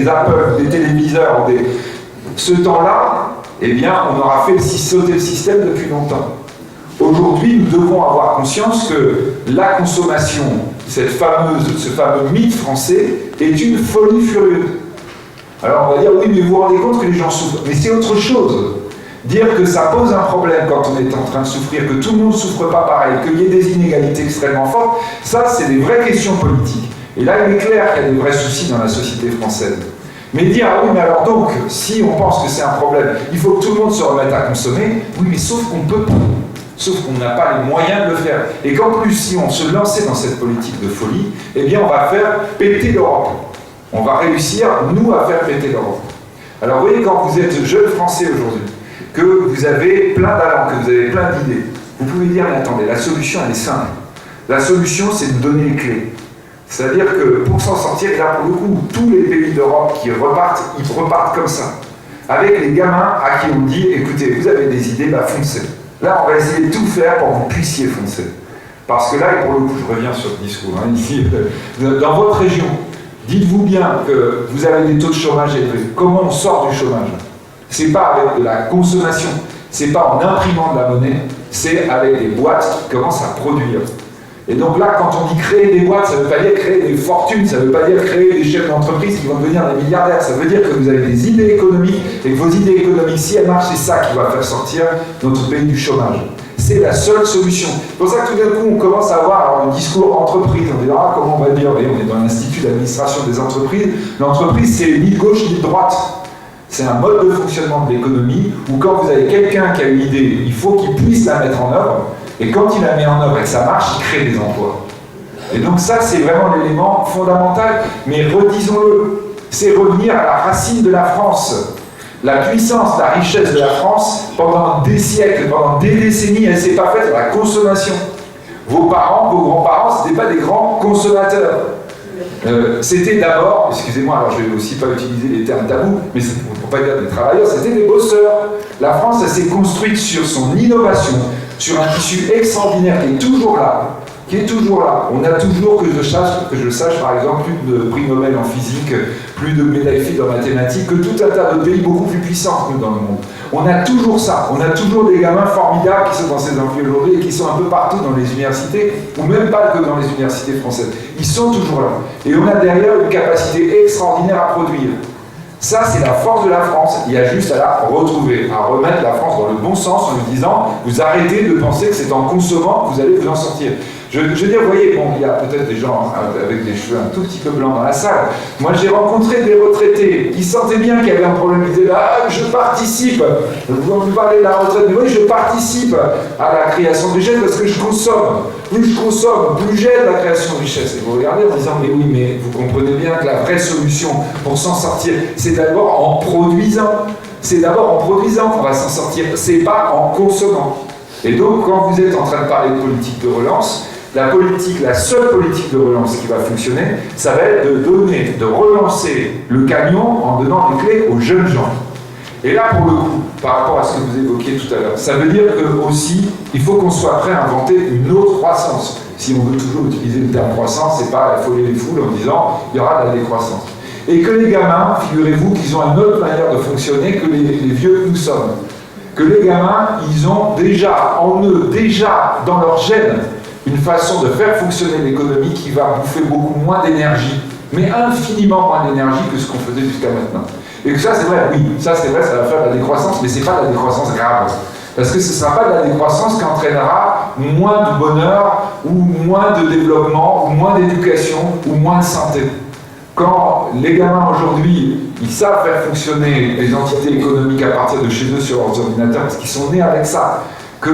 Apple, des téléviseurs, ce temps-là, eh bien, on aura fait sauter le système depuis longtemps. Aujourd'hui, nous devons avoir conscience que la consommation, ce fameux mythe français, est une folie furieuse. Alors on va dire, oui, mais vous vous rendez compte que les gens souffrent. Mais c'est autre chose. Dire que ça pose un problème quand on est en train de souffrir, que tout le monde ne souffre pas pareil, qu'il y ait des inégalités extrêmement fortes, ça, c'est des vraies questions politiques. Et là, il est clair qu'il y a des vrais soucis dans la société française. Mais dire, ah oui, mais alors donc, si on pense que c'est un problème, il faut que tout le monde se remette à consommer, oui, mais sauf qu'on peut pas. Sauf qu'on n'a pas les moyens de le faire. Et qu'en plus, si on se lançait dans cette politique de folie, eh bien, on va faire péter l'Europe. On va réussir, nous, à faire péter l'Europe. Alors, vous voyez, quand vous êtes jeune Français aujourd'hui, que vous avez plein d'allant, que vous avez plein d'idées, vous pouvez dire, mais attendez, la solution, elle est simple. La solution, c'est de donner les clés. C'est-à-dire que pour s'en sortir, là, pour le coup, tous les pays d'Europe qui repartent, ils repartent comme ça. Avec les gamins à qui on dit, écoutez, vous avez des idées, bah foncez. Là, on va essayer de tout faire pour que vous puissiez foncer. Parce que là, et pour le coup, je reviens sur le discours, ici, dans votre région, dites-vous bien que vous avez des taux de chômage élevés. Comment on sort du chômage? C'est pas avec de la consommation, c'est pas en imprimant de la monnaie, c'est avec des boîtes qui commencent à produire. Et donc là, quand on dit créer des boîtes, ça ne veut pas dire créer des fortunes, ça ne veut pas dire créer des chefs d'entreprise qui vont devenir des milliardaires, ça veut dire que vous avez des idées économiques, et que vos idées économiques, si elles marchent, c'est ça qui va faire sortir notre pays du chômage. C'est la seule solution. C'est pour ça que tout d'un coup, on commence à avoir un discours entreprise. On dit, ah, comment on va dire? Et on est dans l'Institut d'administration des entreprises. L'entreprise, c'est ni de gauche ni de droite. C'est un mode de fonctionnement de l'économie où quand vous avez quelqu'un qui a une idée, il faut qu'il puisse la mettre en œuvre. Et quand il la met en œuvre et que ça marche, il crée des emplois. Et donc ça, c'est vraiment l'élément fondamental. Mais redisons-le, c'est revenir à la racine de la France. La puissance, la richesse de la France, pendant des siècles, pendant des décennies, elle ne s'est pas faite dans la consommation. Vos parents, vos grands-parents, ce n'étaient pas des grands consommateurs. C'était d'abord, excusez-moi, alors je ne vais aussi pas utiliser les termes tabous, mais pour pas dire des travailleurs, c'était des bosseurs. La France, elle s'est construite sur son innovation, sur un tissu extraordinaire qui est toujours là. On a toujours, que je sache, par exemple, plus de prix Nobel en physique, plus de médailles Fields en mathématiques, que tout un tas de pays beaucoup plus puissants que nous dans le monde. On a toujours ça. On a toujours des gamins formidables qui sont dans ces amphis aujourd'hui et qui sont un peu partout dans les universités, ou même pas que dans les universités françaises. Ils sont toujours là. Et on a derrière une capacité extraordinaire à produire. Ça, c'est la force de la France. Il y a juste à la retrouver, à remettre la France dans le bon sens en lui disant, vous arrêtez de penser que c'est en consommant que vous allez vous en sortir. Je veux dire, vous voyez, bon, il y a peut-être des gens avec des cheveux un tout petit peu blancs dans la salle. Moi, j'ai rencontré des retraités qui sentaient bien qu'il y avait un problème. Ils disaient, ah, je participe. Vous parlez de la retraite, mais oui, je participe à la création de richesse parce que je consomme. Plus je consomme, plus j'aide la création de richesse. Et vous regardez en disant, mais oui, mais vous comprenez bien que la vraie solution pour s'en sortir, c'est d'abord en produisant. C'est d'abord en produisant qu'on va s'en sortir. C'est pas en consommant. Et donc, quand vous êtes en train de parler de politique de relance, la seule politique de relance qui va fonctionner, ça va être de relancer le camion en donnant les clés aux jeunes gens. Et là, pour le coup, par rapport à ce que vous évoquiez tout à l'heure. Ça veut dire que aussi, il faut qu'on soit prêt à inventer une autre croissance. Si on veut toujours utiliser le terme croissance, c'est pas affoler les foules en disant il y aura de la décroissance. Et que les gamins, figurez-vous qu'ils ont une autre manière de fonctionner que les vieux que nous sommes. Que les gamins, ils ont déjà en eux, déjà dans leur gène, une façon de faire fonctionner l'économie qui va bouffer beaucoup moins d'énergie, mais infiniment moins d'énergie que ce qu'on faisait jusqu'à maintenant. Et que ça, c'est vrai, oui, ça c'est vrai, ça va faire de la décroissance, mais c'est pas de la décroissance grave. Parce que ce ne sera pas de la décroissance qui entraînera moins de bonheur, ou moins de développement, ou moins d'éducation, ou moins de santé. Quand les gamins aujourd'hui, ils savent faire fonctionner les entités économiques à partir de chez eux sur leurs ordinateurs, parce qu'ils sont nés avec ça, qu'ils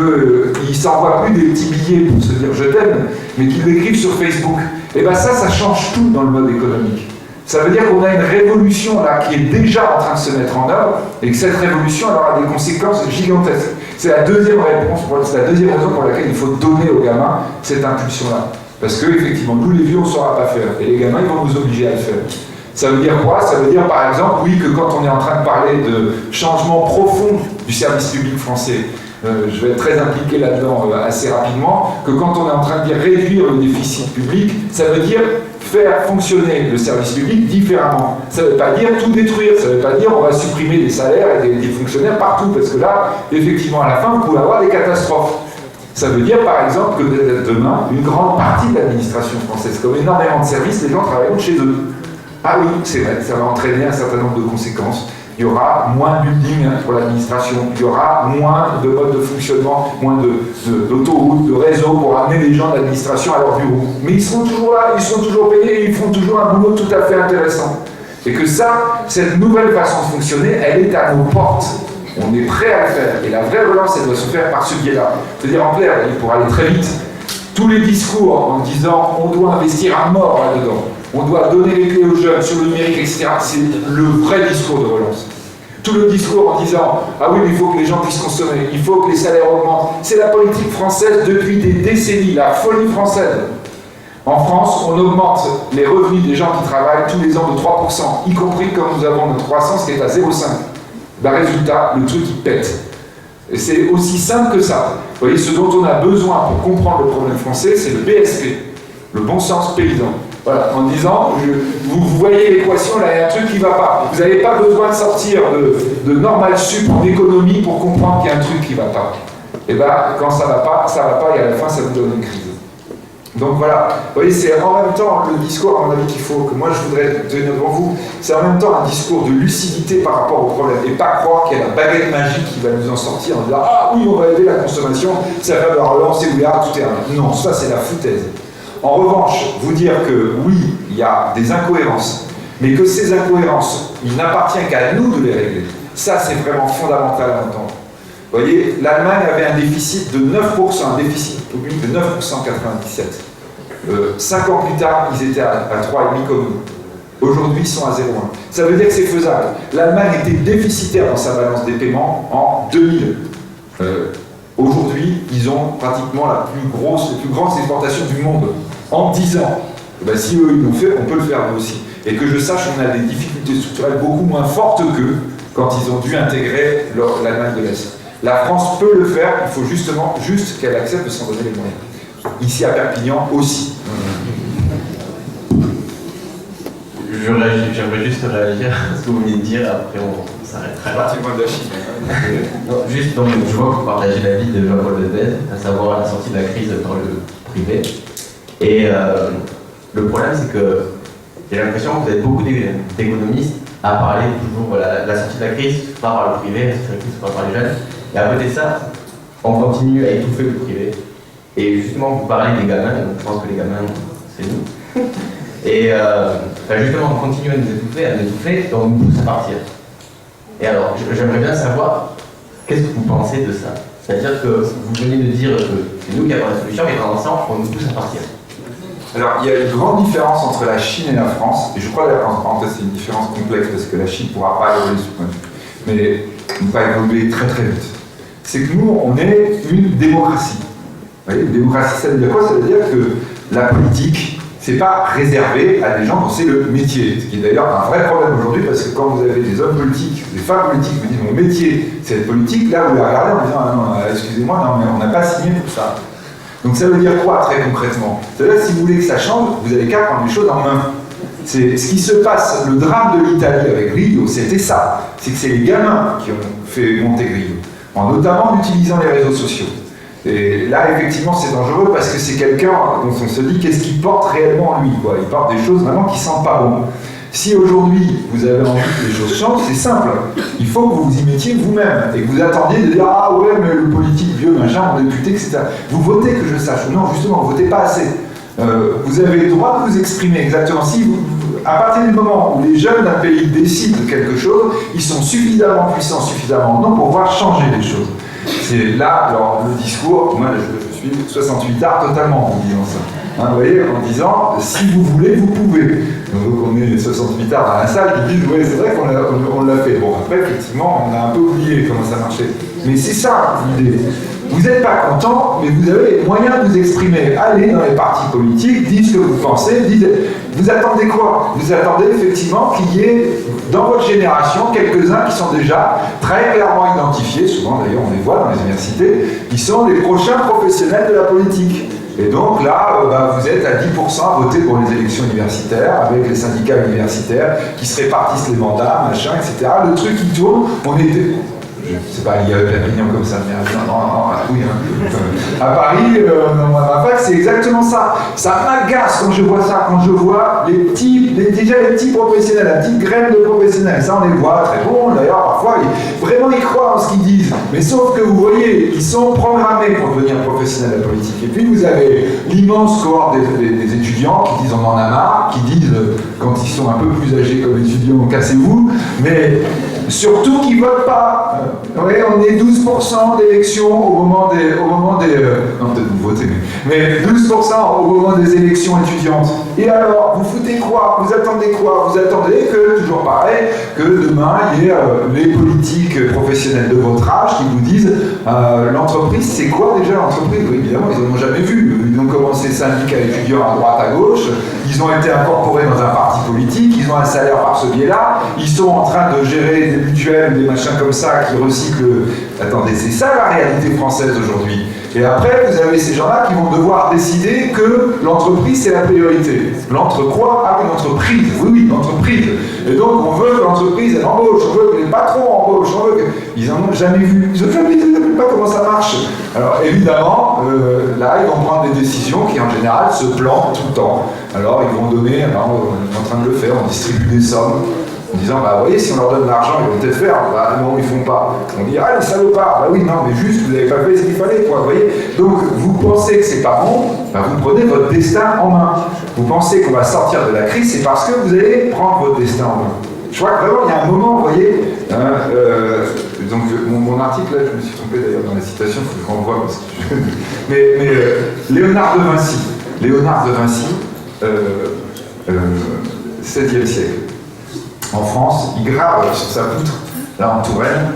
ne s'envoient plus des petits billets pour se dire je t'aime, mais qu'ils l'écrivent sur Facebook, et bien ça change tout dans le mode économique. Ça veut dire qu'on a une révolution là qui est déjà en train de se mettre en œuvre, et que cette révolution elle aura des conséquences gigantesques. C'est la deuxième raison pour laquelle il faut donner aux gamins cette impulsion-là. Parce que, effectivement, nous les vieux, on ne saura pas faire. Et les gamins, ils vont nous obliger à le faire. Ça veut dire quoi? Ça veut dire, par exemple, oui, que quand on est en train de parler de changement profond du service public français, je vais être très impliqué là-dedans assez rapidement, que quand on est en train de dire réduire le déficit public, ça veut dire faire fonctionner le service public différemment. Ça ne veut pas dire tout détruire, ça ne veut pas dire on va supprimer des salaires et des fonctionnaires partout, parce que là, effectivement, à la fin, vous pouvez avoir des catastrophes. Ça veut dire, par exemple, que demain, une grande partie de l'administration française, comme énormément de services, les gens travailleront chez eux. Ah oui, c'est vrai, ça va entraîner un certain nombre de conséquences. Il y aura moins de building pour l'administration, il y aura moins de modes de fonctionnement, moins d'autoroutes, de réseaux pour amener les gens de l'administration à leur bureau. Mais ils seront toujours là, ils seront toujours payés, et ils font toujours un boulot tout à fait intéressant. Et que ça, cette nouvelle façon de fonctionner, elle est à nos portes. On est prêt à le faire. Et la vraie relance, elle doit se faire par ce biais-là. C'est-à-dire, en clair, pour aller très vite, tous les discours en disant on doit investir à mort là-dedans, on doit donner les clés aux jeunes sur le numérique, etc., c'est le vrai discours de relance. Tout le discours en disant ah oui, mais il faut que les gens puissent consommer, il faut que les salaires augmentent, c'est la politique française depuis des décennies, la folie française. En France, on augmente les revenus des gens qui travaillent tous les ans de 3%, y compris quand nous avons notre croissance qui est à 0,5%. Ben, résultat, le truc il pète. Et c'est aussi simple que ça. Vous voyez, ce dont on a besoin pour comprendre le problème français, c'est le BSP, le bon sens paysan. Voilà, en disant, vous voyez l'équation, là il y a un truc qui ne va pas. Vous n'avez pas besoin de sortir de normal sup en économie pour comprendre qu'il y a un truc qui ne va pas. Et bien, quand ça ne va pas, et à la fin, ça vous donne une crise. Donc voilà, vous voyez, c'est en même temps le discours, à mon avis, qu'il faut, que moi je voudrais tenir devant vous, c'est en même temps un discours de lucidité par rapport au problème, et pas croire qu'il y a la baguette magique qui va nous en sortir en disant ah oui, on va aider la consommation, ça va leur relancer, oui, ah, tout est un... Non, ça c'est la foutaise. En revanche, vous dire que oui, il y a des incohérences, mais que ces incohérences, il n'appartient qu'à nous de les régler. Ça, c'est vraiment fondamental à entendre. Vous voyez, l'Allemagne avait un déficit de 9%, un déficit public de 9% en 1997. 5 ans plus tard, ils étaient à 3,5 comme nous. Aujourd'hui, ils sont à 0,1. Ça veut dire que c'est faisable. L'Allemagne était déficitaire dans sa balance des paiements en 2000. Aujourd'hui, ils ont pratiquement les plus grandes exportations du monde en 10 ans. Et bien, si eux, ils l'ont fait, on peut le faire nous aussi. Et que je sache, on a des difficultés structurelles beaucoup moins fortes qu'eux quand ils ont dû intégrer l'Allemagne de l'Est. La France peut le faire, il faut juste qu'elle accepte de s'en donner les moyens. Ici à Perpignan aussi. J'aimerais juste réagir à ce que vous venez de dire, après on s'arrêtera là. C'est loin de la Chine. Non, juste, donc, je vois que vous partagez l'avis de Jean-Paul Debèze, à savoir la sortie de la crise dans le privé. Et le problème, c'est que j'ai l'impression que vous êtes beaucoup d'économistes à parler toujours de la sortie de la crise, pas par le privé, la sortie de la crise, pas par les jeunes. Et à côté de ça, on continue à étouffer le privé. Et justement, vous parlez des gamins, donc je pense que les gamins, c'est nous. Et justement, on continue à nous étouffer, donc on nous pousse à partir. Et alors, j'aimerais bien savoir, qu'est-ce que vous pensez de ça? C'est-à-dire que vous venez de dire que c'est nous qui avons la solution, mais dans l'ensemble, on nous pousse à partir. Alors, il y a une grande différence entre la Chine et la France, et je crois d'ailleurs, en parenthèse, c'est une différence complexe, parce que la Chine ne pourra pas évoluer ce point de vue, mais elle ne va pas évoluer très très vite. C'est que nous, on est une démocratie. Vous voyez, une démocratie, ça veut dire quoi? Ça veut dire que la politique, c'est pas réservé à des gens dont c'est le métier. Ce qui est d'ailleurs un vrai problème aujourd'hui, parce que quand vous avez des hommes politiques, des femmes politiques qui vous disent mon métier c'est être politique, là vous les regardez en disant ah non, excusez-moi, non mais on n'a pas signé pour ça. Donc ça veut dire quoi très concrètement? C'est-à-dire si vous voulez que ça change, vous avez qu'à prendre les choses en main. C'est ce qui se passe, le drame de l'Italie avec Grillo, c'était ça. C'est que c'est les gamins qui ont fait monter Grillo, notamment en utilisant les réseaux sociaux. Et là, effectivement, c'est dangereux parce que c'est quelqu'un dont on se dit qu'est-ce qu'il porte réellement en lui, quoi. Il porte des choses vraiment qui sentent pas bon. Si aujourd'hui, vous avez envie que les choses changent, c'est simple. Il faut que vous vous y mettiez vous-même et que vous attendiez de dire « Ah ouais, mais le politique, vieux, machin, mon député, etc. » Vous votez que je sache. Non, justement, vous votez pas assez. Vous avez le droit de vous exprimer exactement. Si vous, à partir du moment où les jeunes d'un pays décident de quelque chose, ils sont suffisamment puissants, suffisamment non pour pouvoir changer les choses. C'est là, alors, le discours, moi je suis 68 arts totalement en disant ça. Hein, vous voyez, en disant, si vous voulez, vous pouvez. Donc on est 68 arts dans la salle qui disent, oui, c'est vrai qu'on l'a fait. Bon, après, effectivement, on a un peu oublié comment ça marchait. Mais c'est ça l'idée. Vous n'êtes pas content, mais vous avez les moyens de vous exprimer. Allez dans les partis politiques, dites ce que vous pensez, dites... Vous attendez quoi? Vous attendez effectivement qu'il y ait, dans votre génération, quelques-uns qui sont déjà très clairement identifiés, souvent d'ailleurs on les voit dans les universités, qui sont les prochains professionnels de la politique. Et donc là, vous êtes à 10% à voter pour les élections universitaires, avec les syndicats universitaires qui se répartissent les mandats, machin, etc. Le truc qui tourne, on était... C'est pas lié à Perpignan comme ça, mais oui, hein. À Paris, dans ma fac, c'est exactement ça. Ça m'agace quand je vois ça, quand je vois déjà les petits professionnels, la petite graine de professionnels. Ça, on les voit très bons, d'ailleurs, parfois, vraiment, ils croient en ce qu'ils disent. Mais sauf que vous voyez, ils sont programmés pour devenir professionnels de la politique. Et puis, vous avez l'immense cohorte des étudiants qui disent on en a marre, qui disent, quand ils sont un peu plus âgés comme étudiants, cassez-vous, mais surtout qui ne votent pas. Oui, on est 12% d'élections au moment des... non, peut-être vous votez, mais 12% au moment des élections étudiantes. Et alors, vous foutez quoi? Vous attendez quoi? Vous attendez que, toujours pareil, que demain, il y ait les politiques professionnels de votre âge qui vous disent l'entreprise, c'est quoi déjà l'entreprise? Oui, évidemment, ils n'en ont jamais vu. Ils ont commencé syndicats étudiants à droite, à gauche, ils ont été incorporés dans un parti politique, ils ont un salaire par ce biais-là, ils sont en train de gérer des mutuelles, des machins comme ça qui recyclent. Attendez, c'est ça la réalité française aujourd'hui. Et après, vous avez ces gens-là qui vont devoir décider que l'entreprise, c'est la priorité. L'entrecroix, ah oui, l'entreprise, oui, l'entreprise. Et donc, on veut que l'entreprise, elle embauche, on veut que les patrons embauchent, on veut que... Ils n'en ont jamais vu. Ils n'ont jamais vu, ils ne savent pas comment ça marche. Alors, évidemment, là, ils vont prendre des décisions qui, en général, se plantent tout le temps. Alors, ils vont donner, alors, on est en train de le faire, on distribue des sommes. En disant, vous voyez, si on leur donne de l'argent, ils vont peut-être faire. Non, ils font pas. On dit, ah, les salopards. Oui, non, mais juste, vous n'avez pas fait ce qu'il fallait, quoi, vous voyez. Donc, vous pensez que c'est pas bon, vous prenez votre destin en main. Vous pensez qu'on va sortir de la crise, c'est parce que vous allez prendre votre destin en main. Je crois que vraiment, il y a un moment, vous voyez, donc mon article, là, je me suis trompé d'ailleurs dans la citation, il faut que je renvoie, parce que mais Léonard de Vinci. Léonard de Vinci, 16e siècle. En France, il grave sur sa poutre, là en Touraine,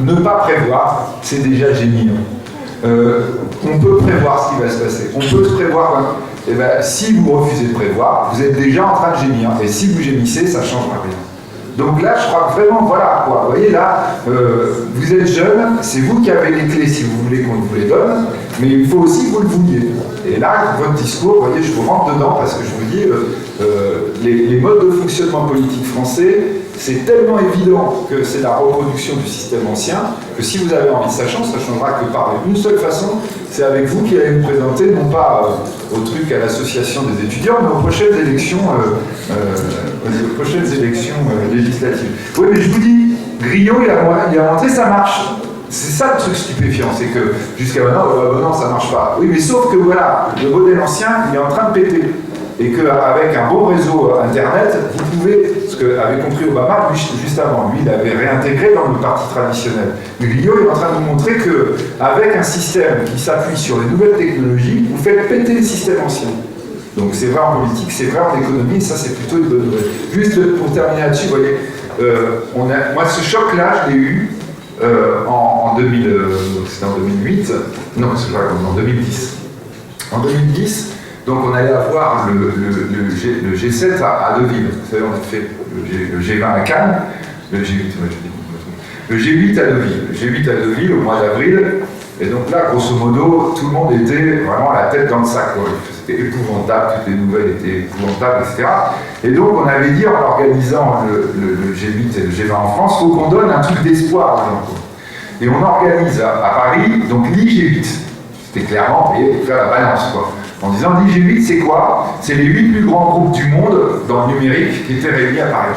ne pas prévoir, c'est déjà génial. On peut prévoir ce qui va se passer. On peut se prévoir. Et ben, si vous refusez de prévoir, vous êtes déjà en train de gémir. Et si vous gémissez, ça ne changera rien. Donc là, je crois que vraiment, voilà, quoi. Vous voyez, là, vous êtes jeune, c'est vous qui avez les clés si vous voulez qu'on vous les donne, mais il faut aussi que vous le vouliez. Et là, votre discours, vous voyez, je vous rentre dedans parce que je vous dis, les modes de fonctionnement politique français, c'est tellement évident que c'est la reproduction du système ancien, que si vous avez envie de ça changera que par une seule façon, c'est avec vous qui allez vous présenter, non pas au truc à l'association des étudiants, mais aux prochaines élections, législatives. Oui, mais je vous dis, Grillot, il a montré ça marche. C'est ça le truc stupéfiant, c'est que jusqu'à maintenant, non, ça marche pas. Oui, mais sauf que voilà, le modèle ancien, il est en train de péter. Et qu'avec un bon réseau Internet, vous pouvez, ce qu'avait compris Obama, lui, juste avant, lui, il avait réintégré dans le parti traditionnel. Mais Guillaume est en train de nous montrer qu'avec un système qui s'appuie sur les nouvelles technologies, vous faites péter le système ancien. Donc c'est vrai en politique, c'est vrai en économie, et ça c'est plutôt une bonne nouvelle. Juste pour terminer là-dessus, vous voyez, moi ce choc-là, je l'ai eu en 2008, non, c'est pas en 2010. En 2010, Donc on allait avoir le G7 à Deauville. Vous savez, on a fait le G20 à Cannes, le G8 à Deauville. Le G8 à Deauville au mois d'avril. Et donc là, grosso modo, tout le monde était vraiment la tête dans le sac. C'était épouvantable, toutes les nouvelles étaient épouvantables, etc. Et donc on avait dit, en organisant le G8 et le G20 en France, il faut qu'on donne un truc d'espoir aux gens. Et on organise à Paris, donc l'IG8. C'était clairement, et faire la balance, quoi. En disant, l'IG8, c'est quoi? C'est les 8 plus grands groupes du monde dans le numérique qui étaient réunis à Paris.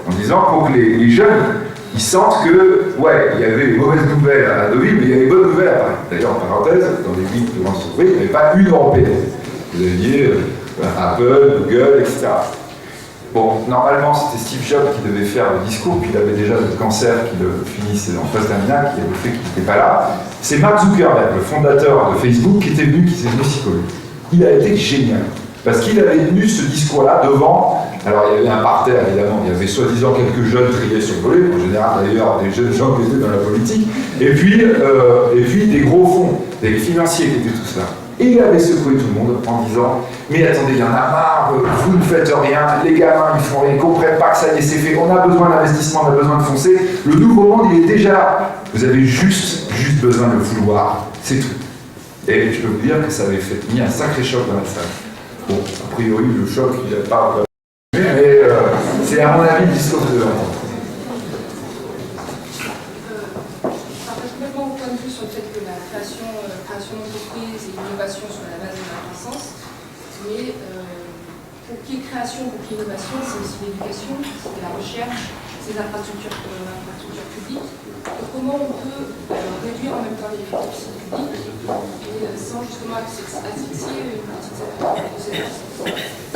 En disant, pour que les jeunes, ils sentent que, ouais, il y avait les mauvaises nouvelles à Deauville, mais il y avait les bonnes nouvelles à Paris. D'ailleurs, en parenthèse, dans les 8 plus grandes entreprises, il n'y avait pas une européenne. Vous aviez Apple, Google, etc. Bon, normalement, c'était Steve Jobs qui devait faire le discours, puis il avait déjà le cancer qui le finissait en phase terminale, qui avait fait qu'il n'était pas là. C'est Mark Zuckerberg, le fondateur de Facebook, qui était venu, qui s'est venu s'y coller. Il a été génial, parce qu'il avait tenu ce discours-là devant. Alors, il y avait un parterre, évidemment, il y avait soi-disant quelques jeunes triés sur le volet, en général d'ailleurs des jeunes gens qui étaient dans la politique, et puis des gros fonds, des financiers qui étaient tous là. Et il avait secoué tout le monde en disant « Mais attendez, il y en a marre, vous ne faites rien, les gamins ils font rien, ils ne comprennent pas que ça y est, c'est fait, on a besoin d'investissement, on a besoin de foncer, le nouveau monde il est déjà là, vous avez juste besoin de le vouloir, c'est tout. » Et je peux vous dire que ça avait mis un sacré choc dans la salle. Bon, a priori le choc il n'a pas... Mais c'est à mon avis le discours que vous devez entendre. Complètement au point de vue sur le fait que la création d'entreprise et l'innovation sont la base de la croissance, mais pour qu'il y ait création, pour qu'il y ait innovation, c'est aussi l'éducation, c'est la recherche, c'est l'infrastructure publique. Donc comment on peut réduire en même temps les déficits publics et sans justement asphyxier une petite secteur.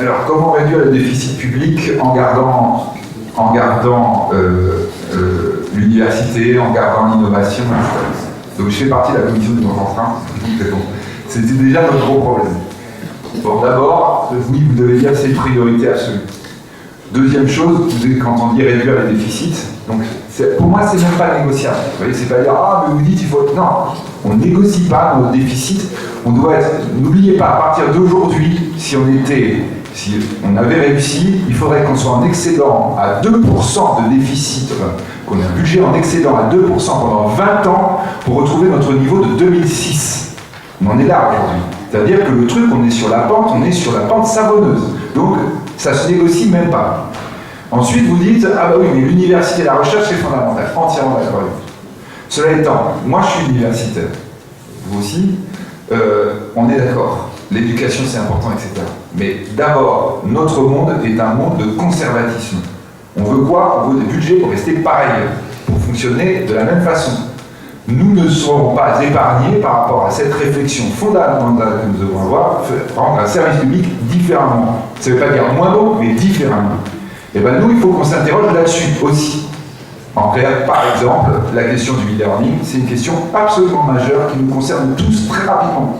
Alors, comment réduire le déficit public en gardant l'université, en gardant l'innovation, etc. Donc, je fais partie de la commission du Concentrain. C'était déjà notre gros problème. Bon, d'abord, oui, vous devez dire que c'est une priorité absolue. Deuxième chose, quand on dit réduire les déficits, donc pour moi, c'est même pas négociable. Vous voyez, c'est pas dire ah mais vous dites il faut. Non, on négocie pas nos déficits. On doit être. N'oubliez pas, à partir d'aujourd'hui, si on avait réussi, il faudrait qu'on soit en excédent à 2% de déficit, qu'on ait un budget en excédent à 2% pendant 20 ans pour retrouver notre niveau de 2006. On en est là aujourd'hui. C'est-à-dire que le truc, on est sur la pente savonneuse. Donc, ça se négocie même pas. Ensuite, vous dites, ah bah oui, mais l'université et la recherche, c'est fondamental. Entièrement d'accord avec vous. Cela étant, moi je suis universitaire. Vous aussi, on est d'accord. L'éducation, c'est important, etc. Mais d'abord, notre monde est un monde de conservatisme. On veut quoi? On veut des budgets pour rester pareils, pour fonctionner de la même façon. Nous ne serons pas épargnés par rapport à cette réflexion fondamentale que nous devons avoir, rendre un service public différemment. Ça ne veut pas dire moins bon, mais différemment. Et bien nous, il faut qu'on s'interroge là-dessus aussi. En clair, par exemple, la question du e-learning, c'est une question absolument majeure qui nous concerne tous très rapidement.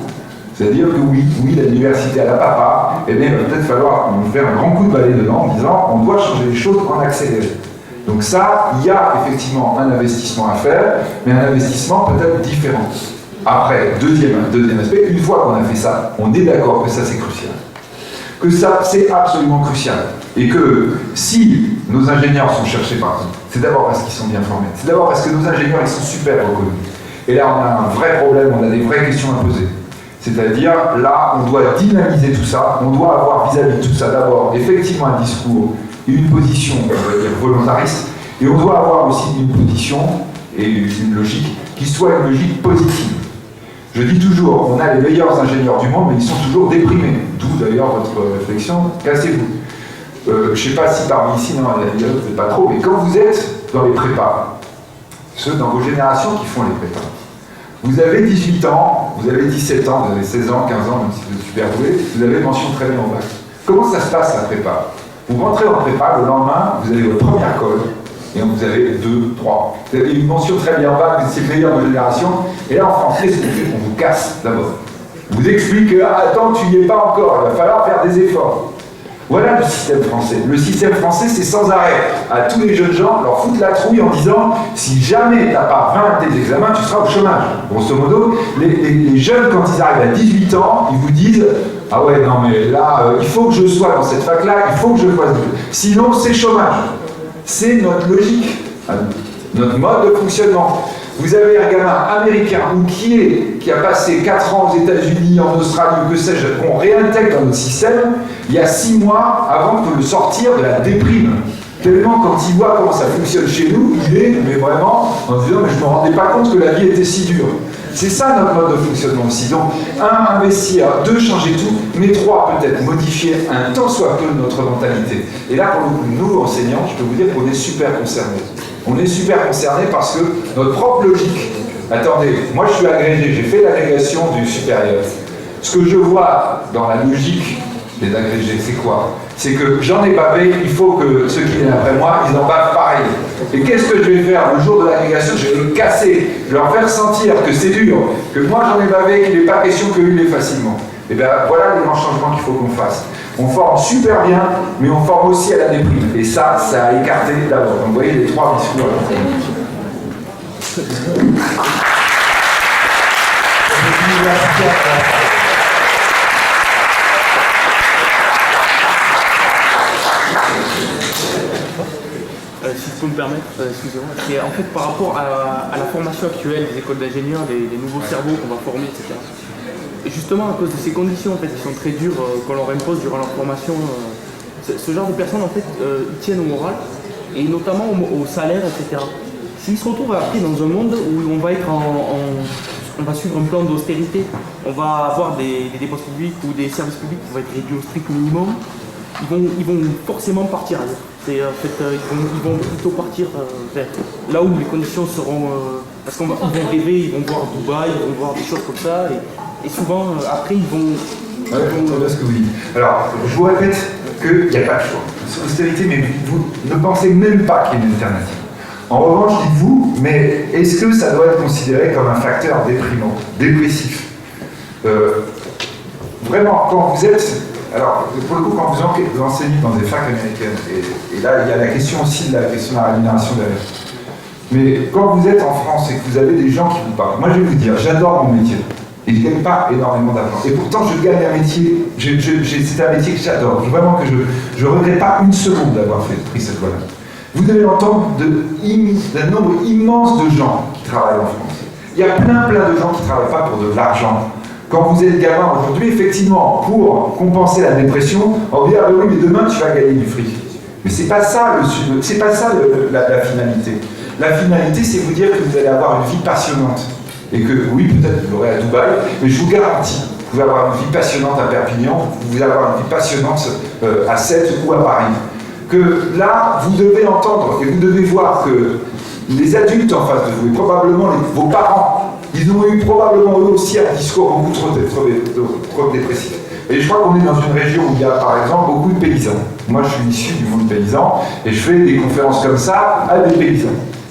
C'est-à-dire que oui, l'université à la papa, eh bien, il va peut-être falloir nous faire un grand coup de balai dedans en disant on doit changer les choses en accéléré. Donc ça, il y a effectivement un investissement à faire, mais un investissement peut-être différent. Après, deuxième aspect, une fois qu'on a fait ça, on est d'accord que ça c'est crucial. Que ça c'est absolument crucial. Et que si nos ingénieurs sont cherchés partout, c'est d'abord parce qu'ils sont bien formés. C'est d'abord parce que nos ingénieurs ils sont super reconnus. Et là on a un vrai problème, on a des vraies questions à poser. C'est-à-dire, là, on doit dynamiser tout ça, on doit avoir vis-à-vis de tout ça d'abord effectivement un discours et une position, on va dire, volontariste, et on doit avoir aussi une position et une logique qui soit une logique positive. Je dis toujours, on a les meilleurs ingénieurs du monde, mais ils sont toujours déprimés. D'où d'ailleurs votre réflexion, cassez-vous. Je ne sais pas si parmi ici, non, il y en a pas trop, mais quand vous êtes dans les prépas, ceux dans vos générations qui font les prépas, vous avez 18 ans, vous avez 17 ans, vous avez 16 ans, 15 ans, même si vous êtes super doué, vous avez mention très bien au bac. Comment ça se passe la prépa? Vous rentrez en prépa, le lendemain, vous avez votre première colle, et vous avez 2, 3. Vous avez une mention très bien en bac, c'est le meilleur de votre génération, et là en français, c'est fait qu'on vous casse d'abord. On vous explique que, attends, tu n'y es pas encore, il va falloir faire des efforts. Voilà le système français. Le système français, c'est sans arrêt à tous les jeunes gens leur foutre la trouille en disant si jamais tu n'as pas 20 tes examens, tu seras au chômage. Grosso modo, les jeunes, quand ils arrivent à 18 ans, ils vous disent Ah ouais, non mais là, il faut que je sois dans cette fac-là, il faut que je fasse. Sinon, c'est chômage. C'est notre logique, notre mode de fonctionnement. Vous avez un gamin américain ou qui a passé 4 ans aux États-Unis, en Australie ou que sais-je, qu'on réintègre dans notre système, il y a 6 mois avant de le sortir de la déprime. Tellement quand il voit comment ça fonctionne chez nous, il est, mais vraiment, en se disant, mais je ne me rendais pas compte que la vie était si dure. C'est ça notre mode de fonctionnement aussi. Donc, 1, investir, 2, changer tout, mais 3, peut-être modifier un tant soit peu notre mentalité. Et là, pour le coup, nous, enseignants, je peux vous dire qu'on est super concernés. On est super concernés parce que notre propre logique, attendez, moi je suis agrégé, j'ai fait l'agrégation du supérieur. Ce que je vois dans la logique des agrégés, c'est quoi? C'est que j'en ai bavé, il faut que ceux qui viennent après moi, ils en bavent pareil. Et qu'est-ce que je vais faire le jour de l'agrégation? Je vais les casser, je vais leur faire sentir que c'est dur, que moi j'en ai bavé, qu'il n'est pas question que lui l'ait facilement. Et bien voilà les grands changements qu'il faut qu'on fasse. On forme super bien, mais on forme aussi à la déprime. Et ça a écarté d'abord. Donc vous voyez les 3 discours. Si je peux me permettre, excusez-moi, c'est en fait par rapport à la formation actuelle des écoles d'ingénieurs, des nouveaux cerveaux qu'on va former, etc. Et justement, à cause de ces conditions en fait, qui sont très dures, qu'on leur impose durant leur formation, ce genre de personnes, en fait, ils tiennent au moral, et notamment au salaire, etc. S'ils se retrouvent après dans un monde où on va être on va suivre un plan d'austérité, on va avoir des dépenses publiques ou des services publics qui vont être réduits au strict minimum, ils vont forcément partir ailleurs. En fait, ils vont plutôt partir vers là où les conditions seront... parce qu'ils vont rêver, ils vont voir Dubaï, ils vont voir des choses comme ça, et souvent, après, ils vont... Ouais, je ce que vous dites. Alors, je vous répète qu'il n'y a pas de choix. C'est l'austérité, mais vous ne pensez même pas qu'il y ait une alternative. En revanche, dites-vous, mais est-ce que ça doit être considéré comme un facteur déprimant, dépressif? Vraiment, quand vous êtes... Alors, pour le coup, quand vous enseignez dans des facs américaines, et là, il y a la question aussi de la rémunération derrière. Mais quand vous êtes en France et que vous avez des gens qui vous parlent, moi je vais vous dire, j'adore mon métier. Et je ne gagne pas énormément d'argent. Et pourtant, je gagne un métier, c'est un métier que j'adore. Vraiment que je ne regrette pas une seconde d'avoir pris cette voie-là. Vous devez entendre d'un nombre immense de gens qui travaillent en France. Il y a plein de gens qui ne travaillent pas pour de l'argent. Quand vous êtes gamin aujourd'hui, effectivement, pour compenser la dépression, on dit, ah oui, mais demain tu vas gagner du fric. Mais c'est pas ça la finalité. La finalité, c'est vous dire que vous allez avoir une vie passionnante. Et que, oui, peut-être vous l'aurez à Dubaï, mais je vous garantis, vous allez avoir une vie passionnante à Perpignan, vous allez avoir une vie passionnante à Sète ou à Paris. Que là, vous devez entendre et vous devez voir que les adultes en face de vous, et probablement vos parents, ils ont eu probablement eux aussi un discours beaucoup trop dépressif. Et je crois qu'on est dans une région où il y a par exemple beaucoup de paysans. Moi je suis issu du monde paysan et je fais des conférences comme ça à des paysans,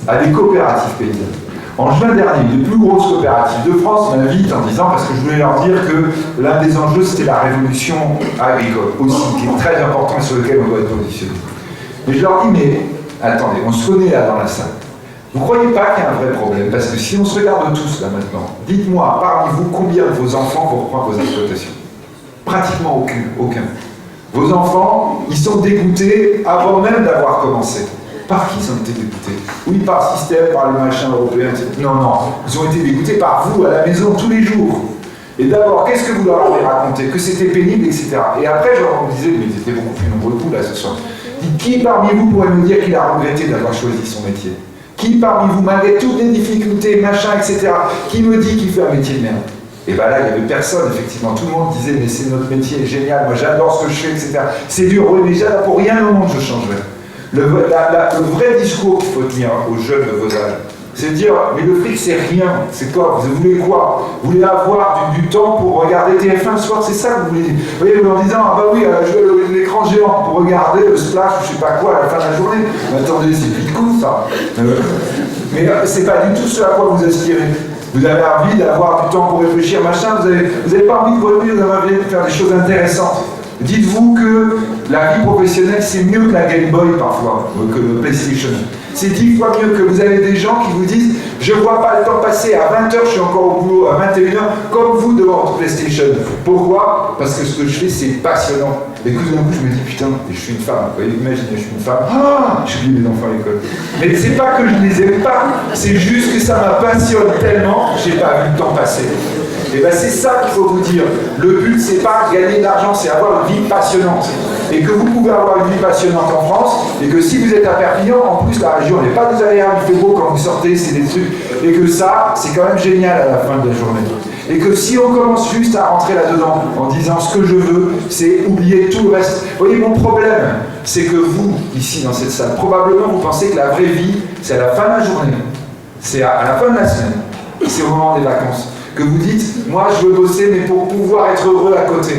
à des coopératives paysannes. En juin dernier, les plus grosses coopératives de France m'invitent en disant, parce que je voulais leur dire que l'un des enjeux c'était la révolution agricole aussi, qui est très important et sur lequel on doit être positionné. Mais je leur dis, mais attendez, on se connaît là dans la salle. Vous ne croyez pas qu'il y a un vrai problème? Parce que si on se regarde tous là maintenant, dites-moi, parmi vous, combien de vos enfants vont reprendre vos exploitations? Pratiquement aucun. Vos enfants, ils sont dégoûtés avant même d'avoir commencé. Par qui ils ont été dégoûtés? Oui, par le système, par le machin européen, etc. Non, ils ont été dégoûtés par vous, à la maison, tous les jours. Et d'abord, qu'est-ce que vous leur avez raconté? Que c'était pénible, etc. Et après, je leur disais, mais ils étaient beaucoup plus nombreux que vous là ce soir. Qui parmi vous pourrait me dire qu'il a regretté d'avoir choisi son métier? Qui parmi vous, malgré toutes les difficultés, machin, etc., qui me dit qu'il fait un métier de merde? Et bien là, il n'y avait personne, effectivement. Tout le monde disait, mais c'est notre métier, génial, moi j'adore ce que je fais, etc. C'est dur, oui, mais pour rien au monde je changerai. Le vrai discours qu'il faut tenir aux jeunes de vos âges, c'est de dire, mais le fric c'est rien, c'est quoi? Vous voulez quoi? Vous voulez avoir du temps pour regarder TF1 le soir, c'est ça que vous voulez dire? Vous voyez, en disant, ah bah oui, je vais l'écran géant pour regarder le splash, je sais pas quoi, à la fin de la journée. Mais attendez, c'est plus cool ça. Mais c'est pas du tout ce à quoi vous aspirez. Vous avez envie d'avoir du temps pour réfléchir, machin, vous avez pas envie de revenir, vous avez envie de faire des choses intéressantes. Dites-vous que la vie professionnelle, c'est mieux que la Game Boy parfois, que le PlayStation. c'est 10 fois mieux que vous avez des gens qui vous disent « Je vois pas le temps passer, à 20h je suis encore au boulot, à 21h, comme vous devant votre PlayStation. » Pourquoi? Parce que ce que je fais, c'est passionnant. Et tout d'un coup, je me dis « Putain, je suis une femme. » Vous voyez, imaginez, je suis une femme. Ah, j'ai oublié mes enfants à l'école. Mais c'est pas que je les aime pas, c'est juste que ça me passionne tellement, j'ai pas vu le temps passer. Et bien c'est ça qu'il faut vous dire. Le but, c'est pas gagner de l'argent, c'est avoir une vie passionnante. Et que vous pouvez avoir une vie passionnante en France, et que si vous êtes à Perpignan, en plus la région n'est pas désagréable, il fait beau quand vous sortez, c'est des trucs, et que ça, c'est quand même génial à la fin de la journée. Et que si on commence juste à rentrer là-dedans, en disant ce que je veux, c'est oublier tout le reste. Vous voyez, mon problème, c'est que vous, ici dans cette salle, probablement vous pensez que la vraie vie, c'est à la fin de la journée, c'est à la fin de la semaine, c'est au moment des vacances. Que vous dites, moi je veux bosser, mais pour pouvoir être heureux à côté.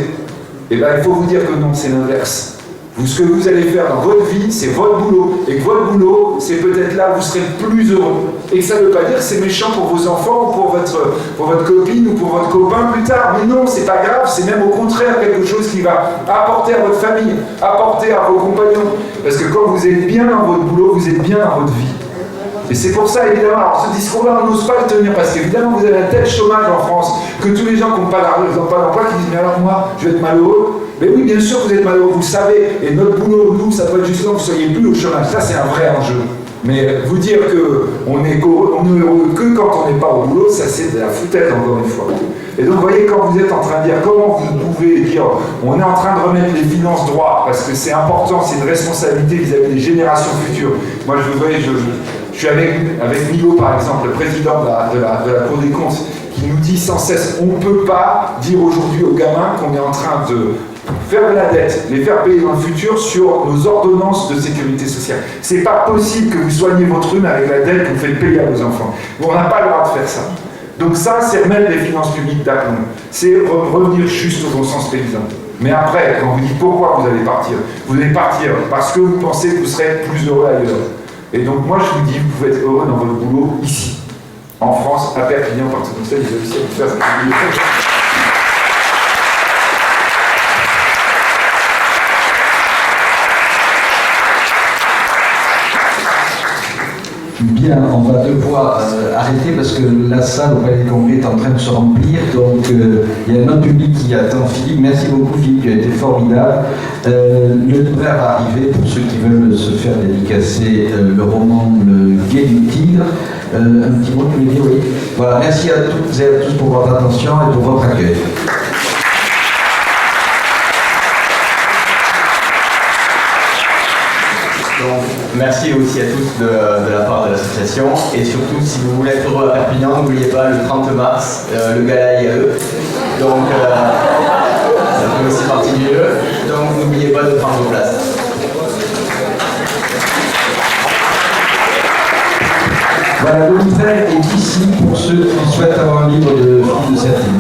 Eh bien, il faut vous dire que non, c'est l'inverse. Ce que vous allez faire dans votre vie, c'est votre boulot. Et que votre boulot, c'est peut-être là où vous serez plus heureux. Et que ça ne veut pas dire que c'est méchant pour vos enfants, ou pour votre copine, ou pour votre copain plus tard. Mais non, c'est pas grave, c'est même au contraire quelque chose qui va apporter à votre famille, apporter à vos compagnons. Parce que quand vous êtes bien dans votre boulot, vous êtes bien dans votre vie. Et c'est pour ça, évidemment, alors ce discours-là, on n'ose pas le tenir, parce qu'évidemment, vous avez un tel chômage en France, que tous les gens qui n'ont pas d'emploi, qui disent, mais alors moi, je vais être malheureux. Mais oui, bien sûr, vous êtes malheureux, vous le savez, et notre boulot, nous, ça doit être justement que vous ne soyez plus au chômage. Ça, c'est un vrai enjeu. Mais vous dire qu'on est heureux que quand on n'est pas au boulot, ça, c'est de la foutaise, encore une fois. Et donc, vous voyez, quand vous êtes en train de dire, comment vous pouvez dire, on est en train de remettre les finances droit, parce que c'est important, c'est une responsabilité vis-à-vis des générations futures. Moi, je suis avec Milo, par exemple, le président de la Cour des comptes, qui nous dit sans cesse, on ne peut pas dire aujourd'hui aux gamins qu'on est en train de faire de la dette, les faire payer dans le futur sur nos ordonnances de sécurité sociale. C'est pas possible que vous soignez votre rhume avec la dette que vous faites payer à vos enfants. On n'a pas le droit de faire ça. Donc ça, c'est remettre les finances publiques d'aplomb. C'est revenir juste au bon sens paysan. Mais après, quand vous dites pourquoi vous allez partir parce que vous pensez que vous serez plus heureux ailleurs. Et donc moi, je vous dis, vous pouvez être heureux dans votre boulot ici, en France, à Perpignan, parce que comme ça, vous avez aussi à vous faire ce que vous voulez. Bien, on va devoir arrêter parce que la salle au Palais des Congrès est en train de se remplir. Donc, il y a un autre public qui attend Philippe. Merci beaucoup, Philippe, tu as été formidable. Le libraire va arriver pour ceux qui veulent se faire dédicacer le roman Le Guet du Tigre. Un petit mot, tu veux dire, oui. Voilà, merci à toutes et à tous pour votre attention et pour votre accueil. Donc, merci aussi à tous de la part de l'association. Et surtout, si vous voulez être heureux à Perpignan, n'oubliez pas le 30 mars, le gala IAE. Donc, ça fait aussi partie du jeu. Donc, n'oubliez pas de prendre vos places. Voilà, le libraire est ici pour ceux qui souhaitent avoir un livre de cette ligne.